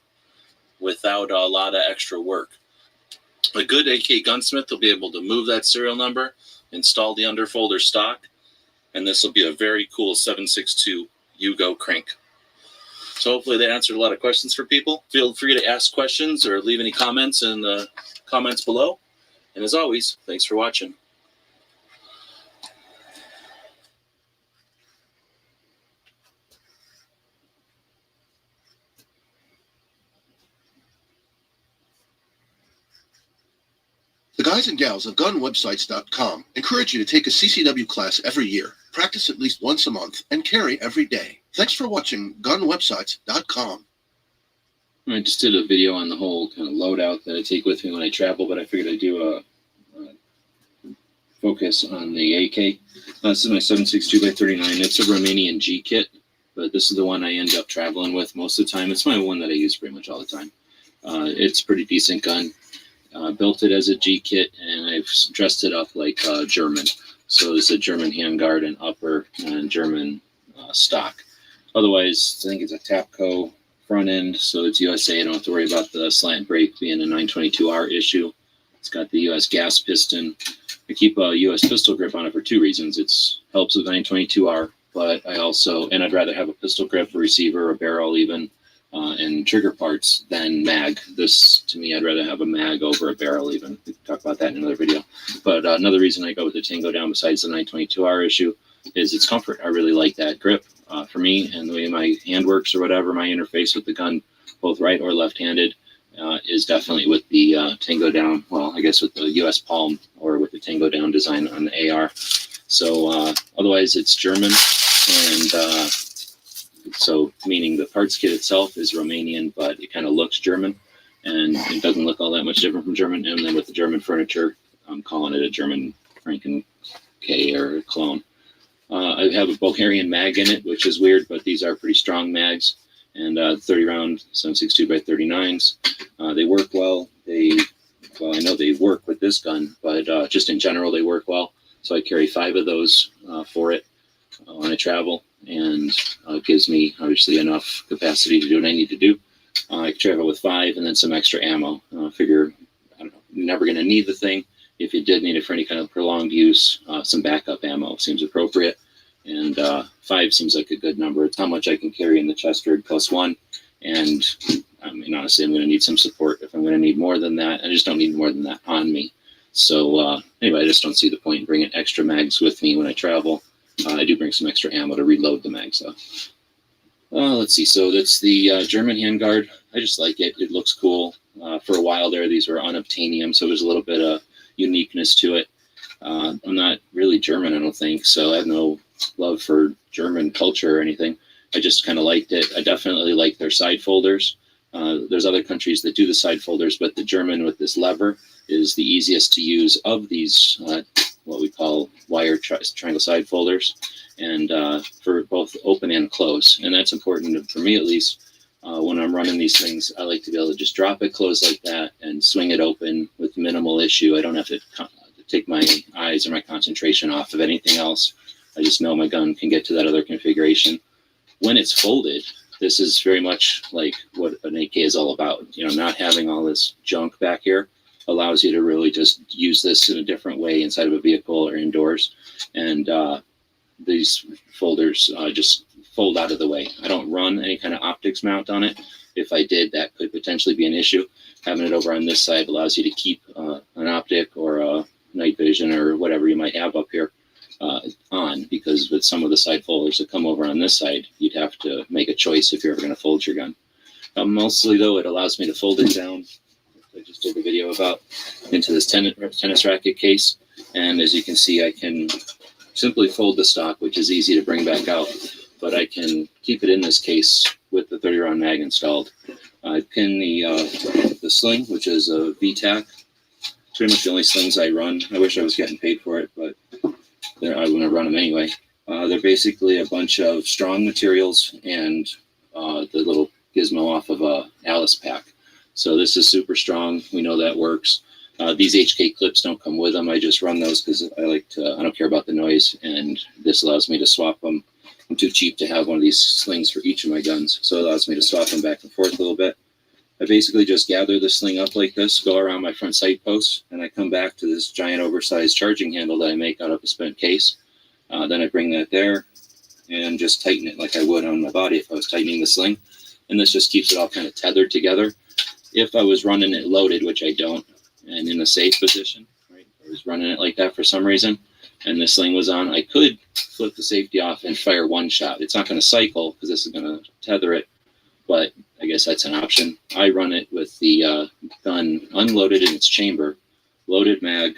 without a lot of extra work. A good AK gunsmith will be able to move that serial number, install the underfolder stock, and this will be a very cool 7.62 Yugo crank. So hopefully that answered a lot of questions for people. Feel free to ask questions or leave any comments in the comments below. And as always, thanks for watching. The guys and gals of gunwebsites.com encourage you to take a CCW class every year, practice at least once a month, and carry every day. Thanks for watching gunwebsites.com. I just did a video on the whole kind of loadout that I take with me when I travel, but I figured I'd do a focus on the AK. This is my 7.62x39. It's a Romanian G kit, but this is the one I end up traveling with most of the time. It's my one that I use pretty much all the time. It's a pretty decent gun. Built it as a G kit, and I've dressed it up like German. So it's a German handguard and upper and German stock. Otherwise, I think it's a Tapco front end, so it's USA. I don't have to worry about the slant brake being a 922R issue. It's got the US gas piston. I keep a US pistol grip on it for two reasons. It helps with 922R, but I'd rather have a pistol grip, a receiver, a barrel even, and trigger parts than mag. This, to me, I'd rather have a mag over a barrel even. We can talk about that in another video. But another reason I go with the Tango down besides the 922R issue is its comfort. I really like that grip. for me, and the way my hand works or whatever, my interface with the gun, both right or left-handed, is definitely with the Tango Down, well, I guess with the US Palm or with the Tango Down design on the AR. So otherwise it's German, and so meaning the parts kit itself is Romanian, but it kind of looks German, and it doesn't look all that much different from German. And then with the German furniture, I'm calling it a German Franken K or a clone. I have a Bulgarian mag in it, which is weird, but these are pretty strong mags, and 30 round 7.62 by 39s. They work well. Well, I know they work with this gun, but just in general, they work well. So I carry 5 of those for it when I travel, and it gives me obviously enough capacity to do what I need to do. I travel with 5 and then some extra ammo. Figure, I don't know, you're never going to need the thing. If you did need it for any kind of prolonged use, some backup ammo seems appropriate. And 5 seems like a good number. It's how much I can carry in the chest rig +1. And I mean, honestly, I'm going to need some support if I'm going to need more than that. I just don't need more than that on me. So anyway, I just don't see the point in bringing extra mags with me when I travel. I do bring some extra ammo to reload the mags, though. Let's see. So that's the German handguard. I just like it. It looks cool. For a while there, these were unobtainium, so there's a little bit of uniqueness to it. I'm not really German, I don't think, so I have no love for German culture or anything. I just kind of liked it. I definitely like their side folders. There's other countries that do the side folders, but the German with this lever is the easiest to use of these, what we call wire triangle side folders, and for both open and close. And that's important for me, at least. When I'm running these things, I like to be able to just drop it closed like that and swing it open with minimal issue. I don't have to take my eyes or my concentration off of anything else. I just know my gun can get to that other configuration. When it's folded, this is very much like what an AK is all about. You know, not having all this junk back here allows you to really just use this in a different way inside of a vehicle or indoors. And these folders just fold out of the way. I don't run any kind of optics mount on it. If I did, that could potentially be an issue. Having it over on this side allows you to keep an optic or a night vision or whatever you might have up here on, because with some of the side folders that come over on this side, you'd have to make a choice if you're ever going to fold your gun. Mostly, though, it allows me to fold it down. I just did a video about into this tennis racket case, and as you can see, I can simply fold the stock, which is easy to bring back out, but I can keep it in this case with the 30 round mag installed. I pin the sling, which is a VTAC. Pretty much the only slings I run. I wish I was getting paid for it, but I wouldn't run them anyway. They're basically a bunch of strong materials and the little gizmo off of a Alice pack. So this is super strong. We know that works. These HK clips don't come with them. I just run those because I don't care about the noise, and this allows me to swap them. I'm too cheap to have one of these slings for each of my guns, so it allows me to swap them back and forth a little bit. I basically just gather the sling up like this, go around my front sight post, and I come back to this giant oversized charging handle that I make out of a spent case. Then I bring that there and just tighten it like I would on my body if I was tightening the sling. And this just keeps it all kind of tethered together. If I was running it loaded, which I don't, and in a safe position, right? I was running it like that for some reason, and the sling was on, I could flip the safety off and fire one shot. It's not going to cycle because this is going to tether it, but I guess that's an option. I run it with the gun unloaded in its chamber, loaded mag,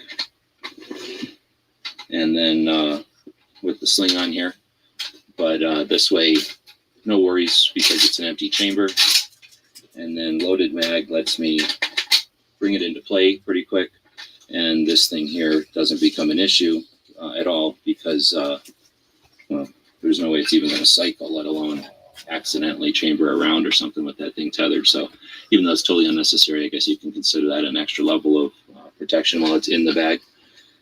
and then with the sling on here. But this way, no worries because it's an empty chamber. And then loaded mag lets me bring it into play pretty quick. And this thing here doesn't become an issue at all because, well, there's no way it's even going to cycle, let alone accidentally chamber around or something with that thing tethered. So even though it's totally unnecessary, I guess you can consider that an extra level of protection while it's in the bag.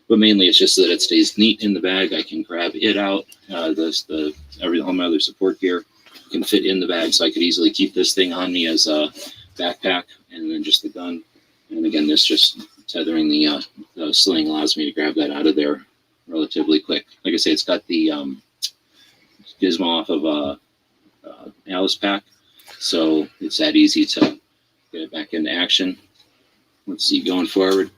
But mainly it's just that it stays neat in the bag. I can grab it out. All my other support gear can fit in the bag, so I could easily keep this thing on me as a backpack, and then just the gun. And again, this just tethering the sling allows me to grab that out of there relatively quick. Like I say, it's got the gizmo off of a Alice pack, so it's that easy to get it back into action. Let's see, going forward,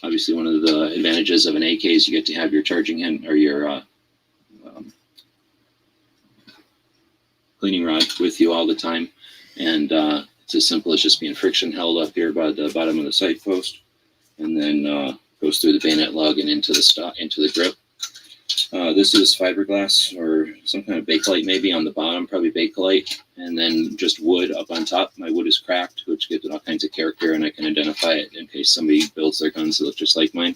obviously one of the advantages of an AK is you get to have your charging hand or your cleaning rod with you all the time. And it's as simple as just being friction held up here by the bottom of the sight post, and then goes through the bayonet lug and into the grip. This is fiberglass or some kind of Bakelite maybe on the bottom, probably Bakelite, and then just wood up on top. My wood is cracked, which gives it all kinds of character, and I can identify it in case somebody builds their guns that look just like mine.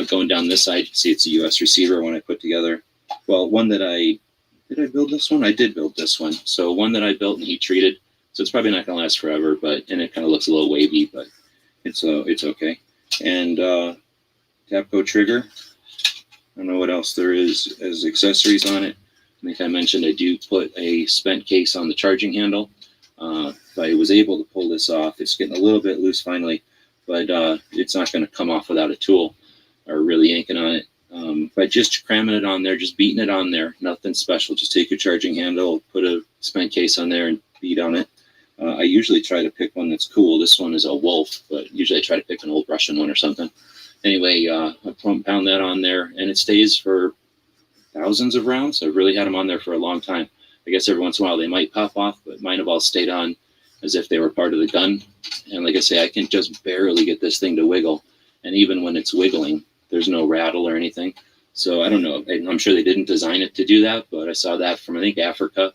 Going down this side, you can see it's a US receiver one I put together. Well, one that did I build this one? I did build this one. So one that I built and heat treated. So it's probably not going to last forever, and it kind of looks a little wavy, but it's okay. And Tapco trigger. I don't know what else there is as accessories on it. I think I mentioned I do put a spent case on the charging handle. If I was able to pull this off, it's getting a little bit loose finally, but it's not going to come off without a tool or really yanking on it. By just cramming it on there, just beating it on there, nothing special. Just take your charging handle, put a spent case on there and beat on it. I usually try to pick one that's cool. This one is a Wolf, but usually I try to pick an old Russian one or something. Anyway, I pound that on there, and it stays for thousands of rounds. I've really had them on there for a long time. I guess every once in a while they might pop off, but mine have all stayed on as if they were part of the gun. And like I say, I can just barely get this thing to wiggle. And even when it's wiggling, there's no rattle or anything. So I don't know. I'm sure they didn't design it to do that, but I saw that from, I think, Africa.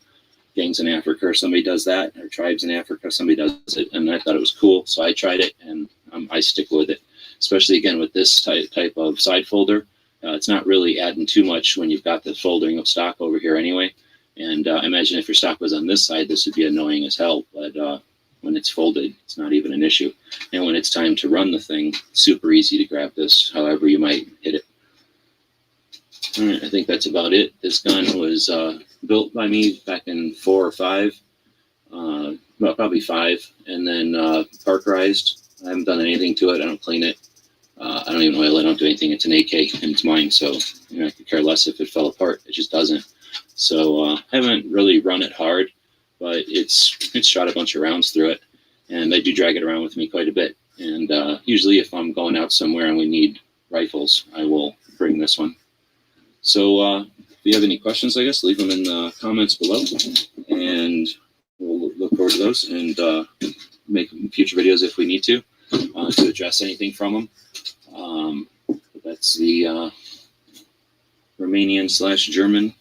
Gangs in Africa, or somebody does that, or tribes in Africa, somebody does it, and I thought it was cool. So I tried it, and I stick with it. Especially again with this type of side folder, it's not really adding too much when you've got the foldering of stock over here anyway. And I imagine if your stock was on this side, this would be annoying as hell. But when it's folded, it's not even an issue. And when it's time to run the thing, super easy to grab this, however you might hit it. All right, I think that's about it. This gun was built by me back in 4 or 5, well, probably 5, and then parkerized. I haven't done anything to it. I don't clean it. I don't even oil it. I don't do anything. It's an AK, and it's mine, so I could care less if it fell apart. It just doesn't. So I haven't really run it hard, but it's shot a bunch of rounds through it, and I do drag it around with me quite a bit. And usually if I'm going out somewhere and we need rifles, I will bring this one. So if you have any questions, I guess, leave them in the comments below, and we'll look forward to those and make future videos if we need to address anything from them. That's the Romanian/German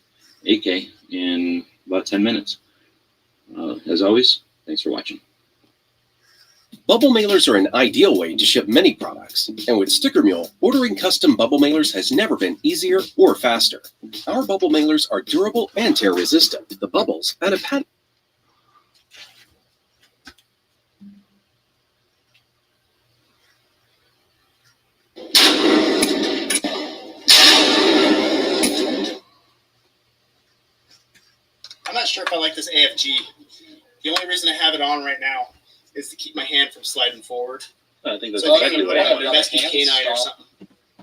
AK in about 10 minutes. As always, thanks for watching. Bubble mailers are an ideal way to ship many products, and with Sticker Mule, ordering custom bubble mailers has never been easier or faster. Our bubble mailers are durable and tear resistant. The bubbles add a pattern. I'm not sure if I like this AFG. The only reason I have it on right now is to keep my hand from sliding forward. I think that's So exactly what I have. a Mesky Canine or something.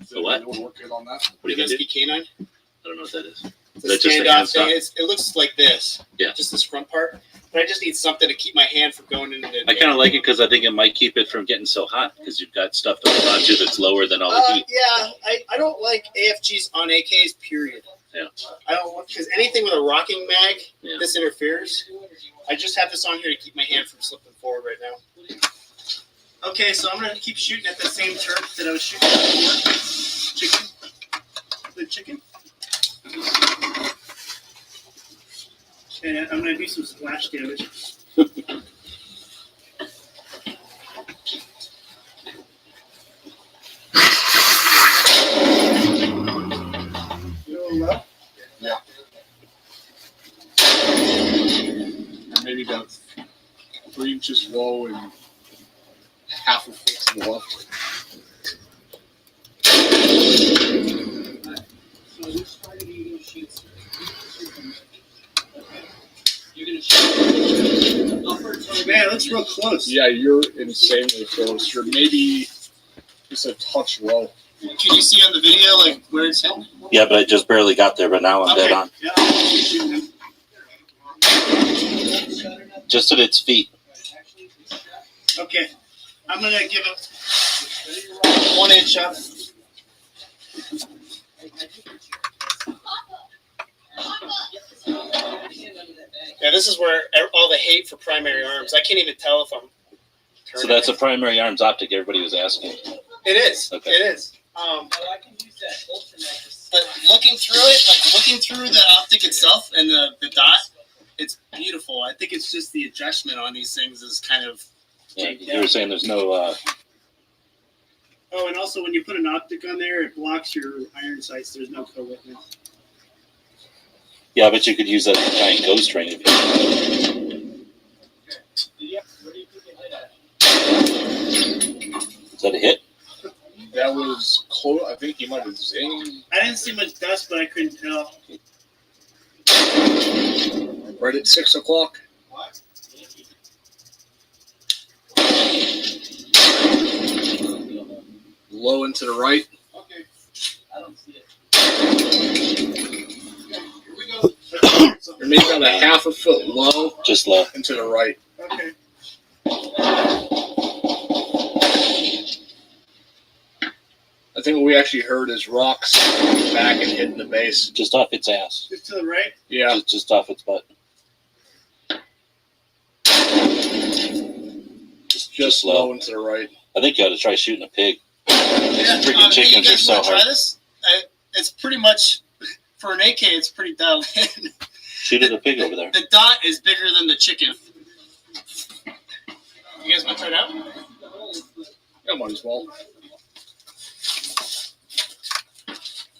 So what? Working on that. What are you gonna do? Mesky Canine. I don't know what that is. It's a That's just a standoff hand thing. stop? It looks like this. Yeah. Just this front part. But I just need something to keep my hand from going into the. I kind of like it because I think it might keep it from getting so hot because you've got stuff to hold on to that's lower than all the heat. Yeah, I don't like AFGs on AKs, period. Yeah. I don't want, because anything with a rocking mag, Yeah. this interferes. I just have this on here to keep my hand from slipping forward right now. Okay, so I'm going to keep shooting at the same turf that I was shooting at before. Chicken. The chicken. And I'm going to do some splash damage. Yeah. Maybe about 3 inches low and half a foot to the left. Man, it looks real close. Yeah, you're insanely close. You're maybe just a touch low. Can you see on the video like where it's hitting? Yeah, but I just barely got there, but now I'm dead on. Yeah, I'll keep shooting him. Just at its feet. Okay, I'm gonna give it 1 inch up. Yeah, this is where all the hate for primary arms. I can't even tell if I'm. So that's a primary arms optic. Everybody was asking. It is. Okay. It is. But looking through it, like looking through the optic itself and the dot, it's beautiful. I think it's just the adjustment on these things is kind of. Yeah, you were saying there's no. Oh, and also when you put an optic on there, it blocks your iron sights. There's no co-witness. Yeah, but you could use that as a giant ghost train if you. Is that a hit? That was close. I think he might have zinged. I didn't see much dust, but I couldn't tell. Right at 6 o'clock. Low and to the right. Okay. I don't see it. Here we go. You're maybe about a half a foot low. Just low. And to the right. Okay. I think what we actually heard is rocks back and hitting the base. Just off its ass. Just to the right? Yeah. Just off its butt. Just low and to the right. I think you ought to try shooting a pig. Yeah, These freaking chickens you are guys so want to try hard. this? It's pretty much, for an AK, it's pretty dumb. Shoot at the pig over there. The dot is bigger than the chicken. You guys want to try it out? Yeah, might as well.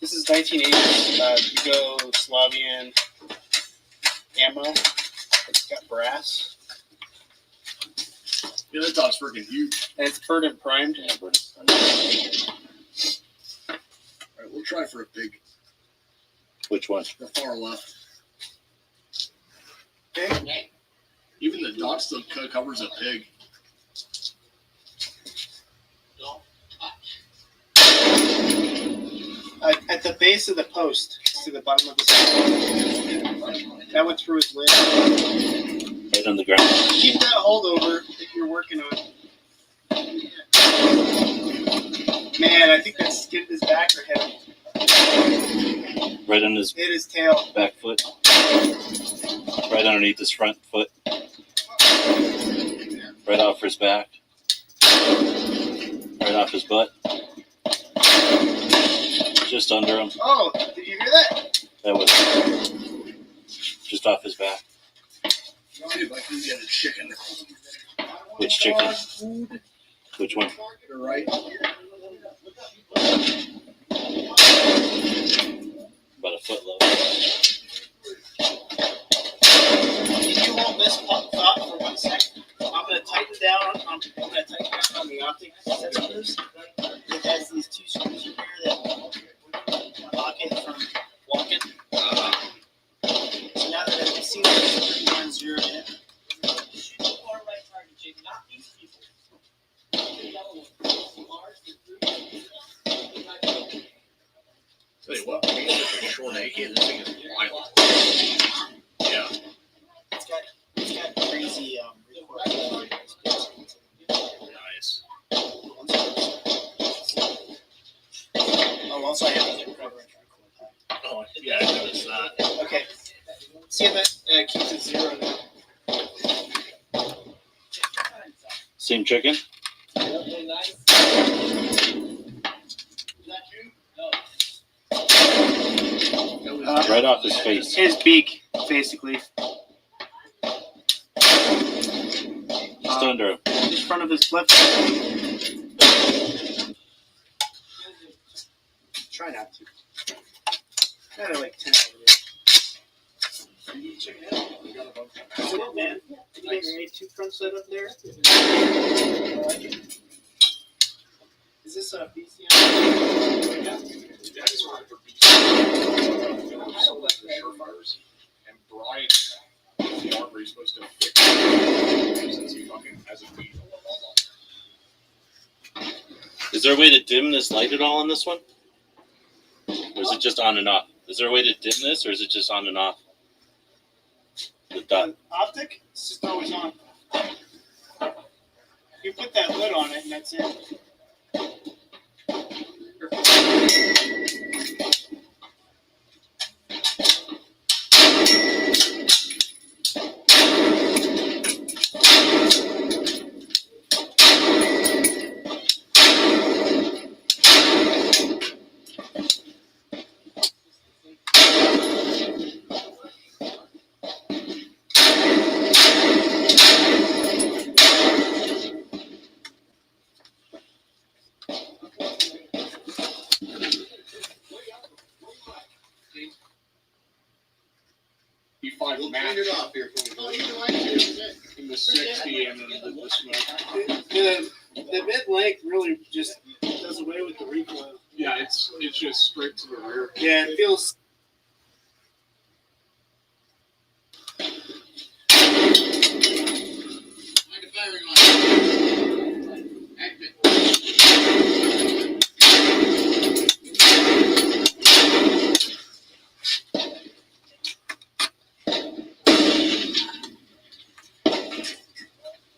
This is 1980s Yugoslavian ammo. It's got brass. Yeah, that dot's freaking huge. And it's burnt and primed. Yeah, but Alright, we'll try for a pig. which one? The far left. Okay. Even the dot still covers a pig. At the base of the post, to the bottom of the stick. That went through his lid. Right on the ground. Keep that holdover that you're working on. Man, I think that skinned his back or head. Right on his Hit his tail. back foot. Right underneath his front foot. Right off his back. Right off his butt. Just under him. Oh, did you hear that? That was just off his back. See if I can get a chicken. Which chicken? Which one? You're right. About a foot low. If you hold this thought for 1 second, I'm going to tighten down. I'm going to tighten down on the optic sensors. It has these two screws in here that lock it from walking. So now that I've seen the 310 in, Tell you what, we get a short AK. This thing is wild. Yeah. it's got crazy recoil. Nice. Oh, also I have a coverage recoil. Oh, yeah, I noticed that. Okay. See if that keeps it zero now. Same chicken? Right off his face. His beak, basically. Just under him. In front of his flip. Try not to. Got like 10 over there. What, man? Did you get your A2 front set up there? Is this a BCM? That's right for surefires. And Brian, the armory is supposed to fix it since he fucking hasn't beat. Is there a way to dim this light at all on this one? Or is it just on and off? Is there a way to dim this, or is it just on and off? The dot. Optic? It's just always on. You put that lid on it, and that's it. clean it off here for me. In the 60 and then the smoke. The mid-length really just does away with the recoil. Yeah, it's just straight to the rear. Yeah, it feels.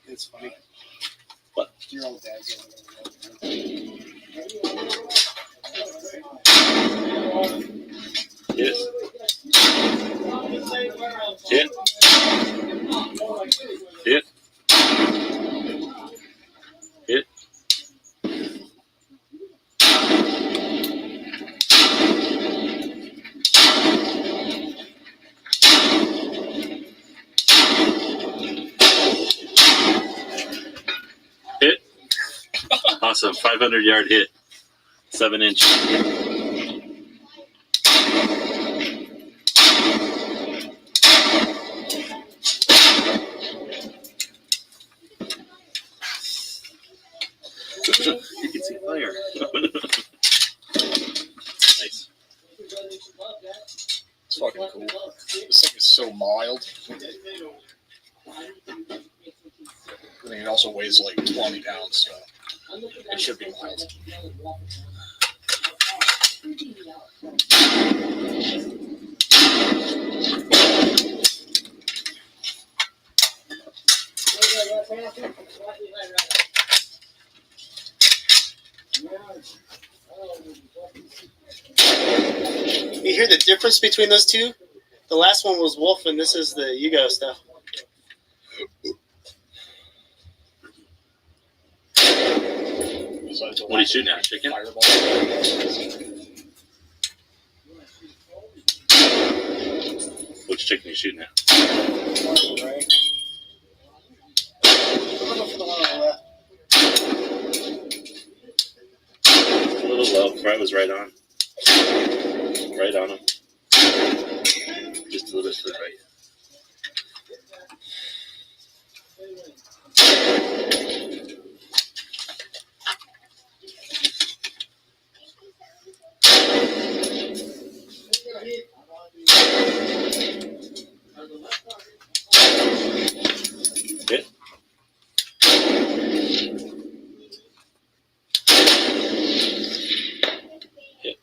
It's funny. What? Your old dad's Hit. Hit. Hit. Hit. Hit. Awesome. 500-yard hit. 7-inch. You can see fire. Nice. It's fucking cool. This thing is so mild. I think it also weighs like 20 pounds, so it should be mild. You hear the difference between those two? The last one was Wolf, and this is the Yugo stuff. What are you shooting at? Chicken? Which chicken are you shooting at? A little low. Fry was right on. Right on him. Just a little bit to the right. Hit. Hit.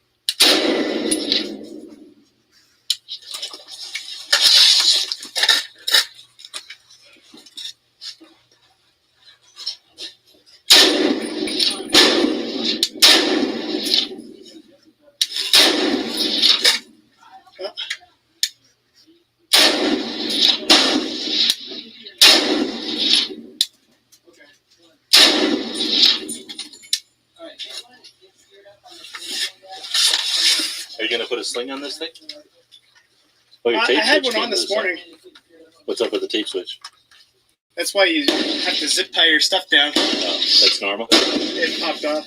Are you gonna put a sling on this thing? Oh, your I tape had switch one came on this loose, huh? morning. What's up with the tape switch? That's why you have to zip tie your stuff down. Oh, that's normal. It popped off.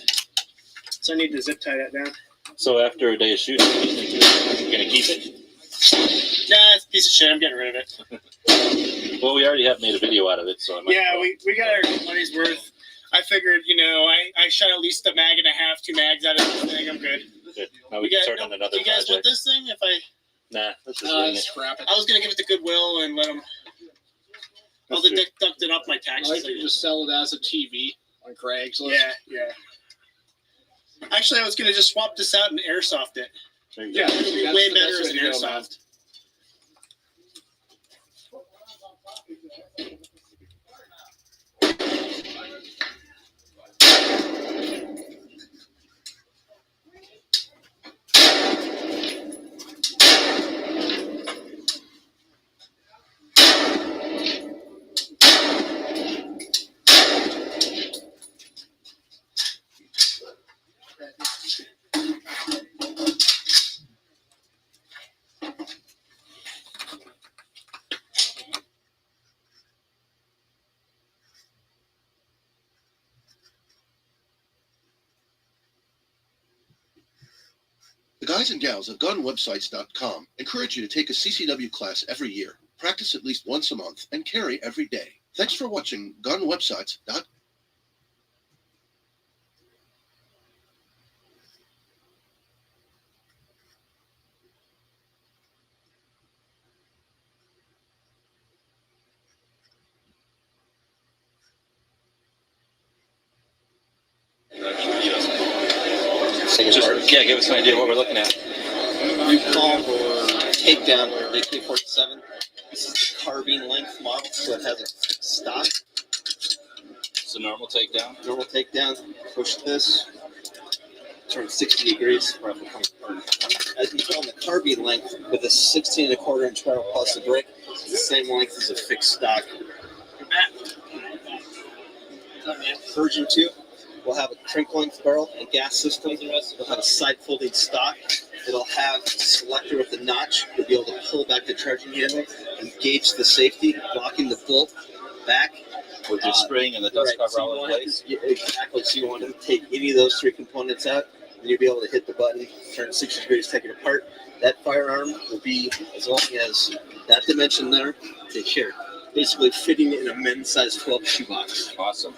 So I need to zip tie that down. So after a day of shooting, what do you think you're gonna keep it? Nah, it's a piece of shit. I'm getting rid of it. Well, we already have made a video out of it, so I might. Yeah, we got our money's worth. I figured, I shot at least a mag and a half, 2 mags out of this thing. I'm good. Good. Now we can start on another you guys project. want this thing? Nah, let's just wing it. Scrap it. I was gonna give it to Goodwill and let them. I'll That's true. deduct it off my I taxes. like to just sell it as a TV on Craigslist. Yeah. Actually, I was gonna just swap this out and airsoft it. There you go. Yeah, It would be that's- way that's better as the an way to go, man. airsoft. The guys and gals of gunwebsites.com encourage you to take a CCW class every year. Practice at least once a month and carry every day. Thanks for watching gunwebsites.com. Yeah, give us an idea of what we're looking at. Recall or takedown AK47. This is the carbine length model, so it has a fixed stock. It's a normal takedown. Normal takedown. Push this. Turn 60 degrees. As you tell, on the carbine length with a 16¼ inch barrel plus the brick, it's the same length as a fixed stock. Version 2 will have a crank length barrel and gas system. It'll have a side folding stock. It'll have a selector with a notch. You'll be able to pull back the charging handle, engage the safety, blocking the bolt back. With your spring and the dust cover so all in place? Exactly. So you want to take any of those three components out, and you'll be able to hit the button, turn 60 degrees, take it apart. That firearm will be as long as that dimension there. Take care. Basically fitting in a men's size 12 shoebox. Awesome.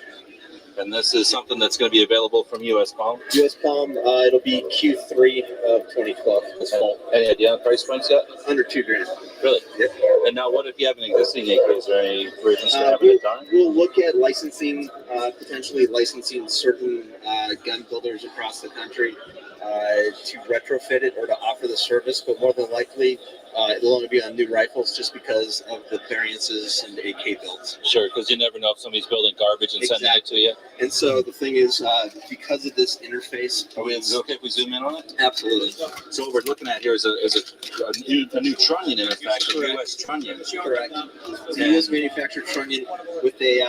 And this is something that's going to be available from US Palm? US Palm, it'll be Q3 of 2012 this fall. Any idea on price points yet? Under $2,000. Really? Yep. And now what if you have an existing AK? Is there any reasons to have it done? We'll look at licensing, potentially licensing certain gun builders across the country to retrofit it or to offer the service, but more than likely it'll only be on new rifles just because of the variances in the AK builds. Sure, because you never know if somebody's building garbage and sending it to you. And so the thing is, because of this interface, Are we okay if we zoom in on it? absolutely. So what we're looking at here is a new trunnion in effect, a US trunnion. Correct. It's a US manufactured trunnion with a,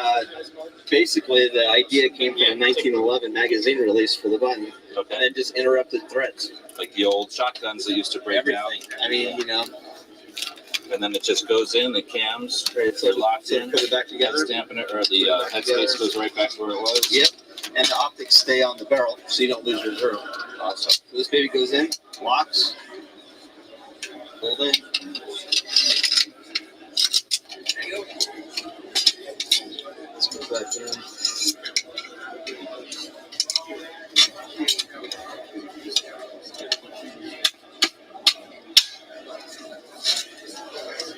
basically the idea came from a 1911 magazine release for the button. Okay. And then just interrupted threads. Like the old shotguns that used to break Everything. down. I mean, you know. And then it just goes in, the cams, Right, they're locked in. Put it back together. That's damping it, or the headspace goes right back to where it was. Yep. And the optics stay on the barrel so you don't lose your zero. Awesome. So this baby goes in, locks, hold in. Let's go back in.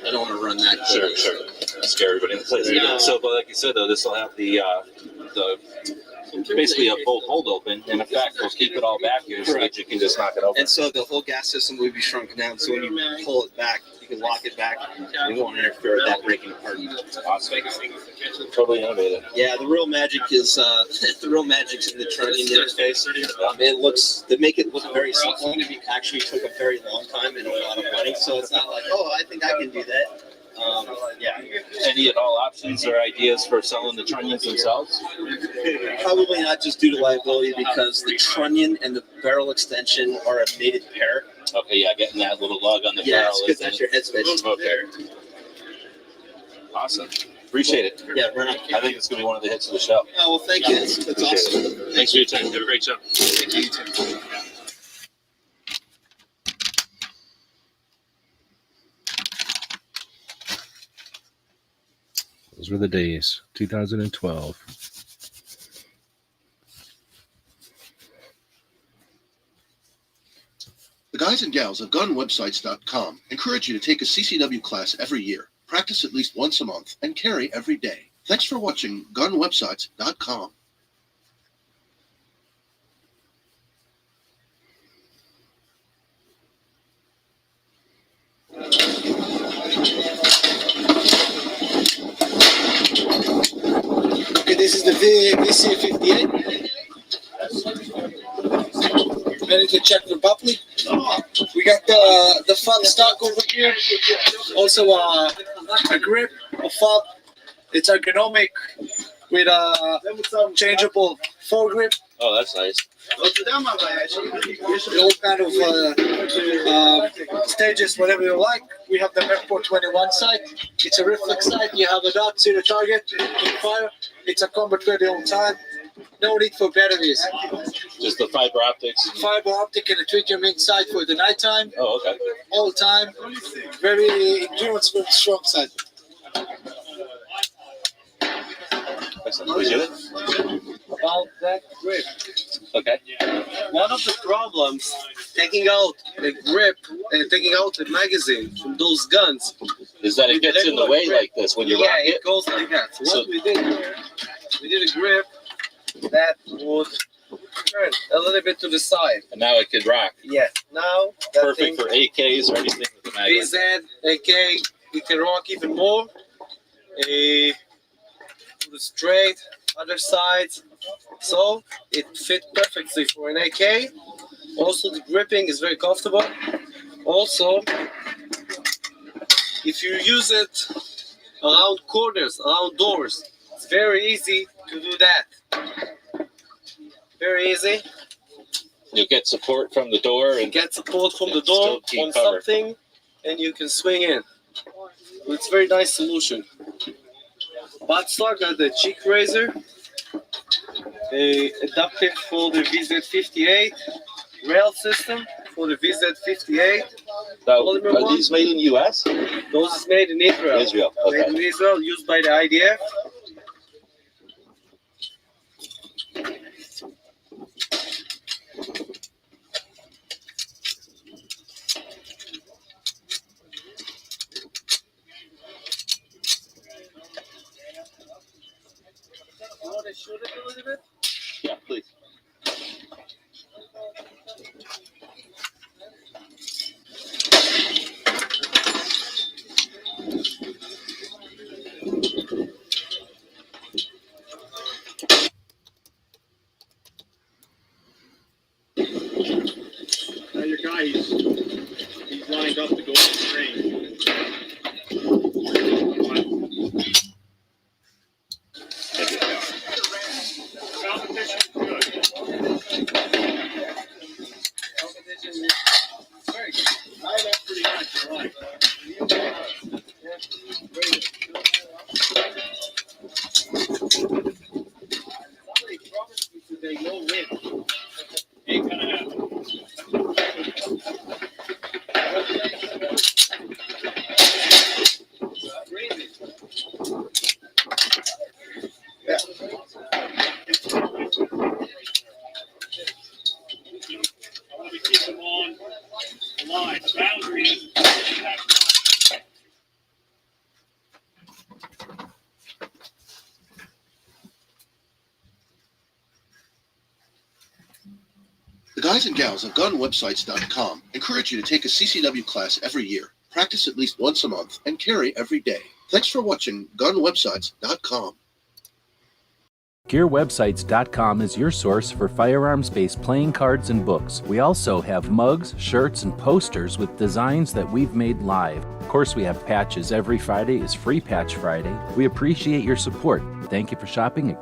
I don't want to run that. Sure. Scare everybody in the place. Yeah. So, but like you said, though, this will have the basically a bolt hold open. In effect, we'll keep it all back here so that you can just knock it open. And so the whole gas system will be shrunken down. So when you pull it back, you can lock it back. And you won't interfere with that breaking apart. Awesome. Totally innovative. Yeah, the real magic is the real magic's in the trunnion interface. It looks to make it look very simple. It actually took a very long time and a lot of money. So it's not like, oh, I think I can do that. Yeah. Any at all options or ideas for selling the trunnions themselves? Probably not, just due to liability, because the trunnion and the barrel extension are a mated pair. Okay, yeah, getting that little lug on the Yes, barrel. because that's your headspace. Okay. Awesome. Appreciate it. Yeah, right on. I think it's going to be one of the hits of the show. Oh, well, thank you. That's awesome. Thanks for your time. Have a great show. Thank you, too. Those were the days, 2012. The guys and gals of gunwebsites.com encourage you to take a CCW class every year, practice at least once a month, and carry every day. Thanks for watching gunwebsites.com. Okay, this is the VC58. Ready to check the bubbly? We got the fob stock over here. Also a grip, a fob. It's ergonomic with a changeable foregrip. Oh, that's nice. All kind of stages, whatever you like. We have the Merport 21 sight. It's a reflex sight. You have a dot to the target. You can fire. It's a combat ready on time. No need for batteries. Just the fiber optics. Fiber optic and a tritium inside for the nighttime. Oh, okay. All the time. Very endurance, very strong side. About that grip. Okay. One of the problems taking out the grip and taking out the magazine from those guns is that it gets in the way like this when you rock it? it goes like that. So So- what we did here, we did a grip that would turn a little bit to the side. And now it could rock. Yeah. Now that Perfect for AKs or anything with the magazine. VZ, AK, we can rock even more. To the straight, other sides. So it fit perfectly for an AK. Also the gripping is very comfortable. Also, if you use it around corners, around doors, it's very easy to do that. Very easy. You'll get support from the door and Get support from the still door keep on cover. something, and you can swing in. It's a very nice solution. Buttstock got the cheek razor, adapted for the VZ58, rail system for the VZ58. Are these made in US? Those is made in Israel. Israel, okay. Made in Israel, used by the IDF. You want to shoot it a little bit? Yeah, please. Now your guy, he's lined up to go to the range. Competition is good. Competition is very good. I like pretty much, I like. Somebody promised me today no win. Ain't gonna happen. Yeah. I want to keep them on the line. The boundary is The guys and gals of gunwebsites.com encourage you to take a CCW class every year, practice at least once a month, and carry every day. Thanks for watching gunwebsites.com. GearWebsites.com is your source for firearms-based playing cards and books. We also have mugs, shirts, and posters with designs that we've made live. Of course, we have patches. Every Friday is Free Patch Friday. We appreciate your support. Thank you for shopping at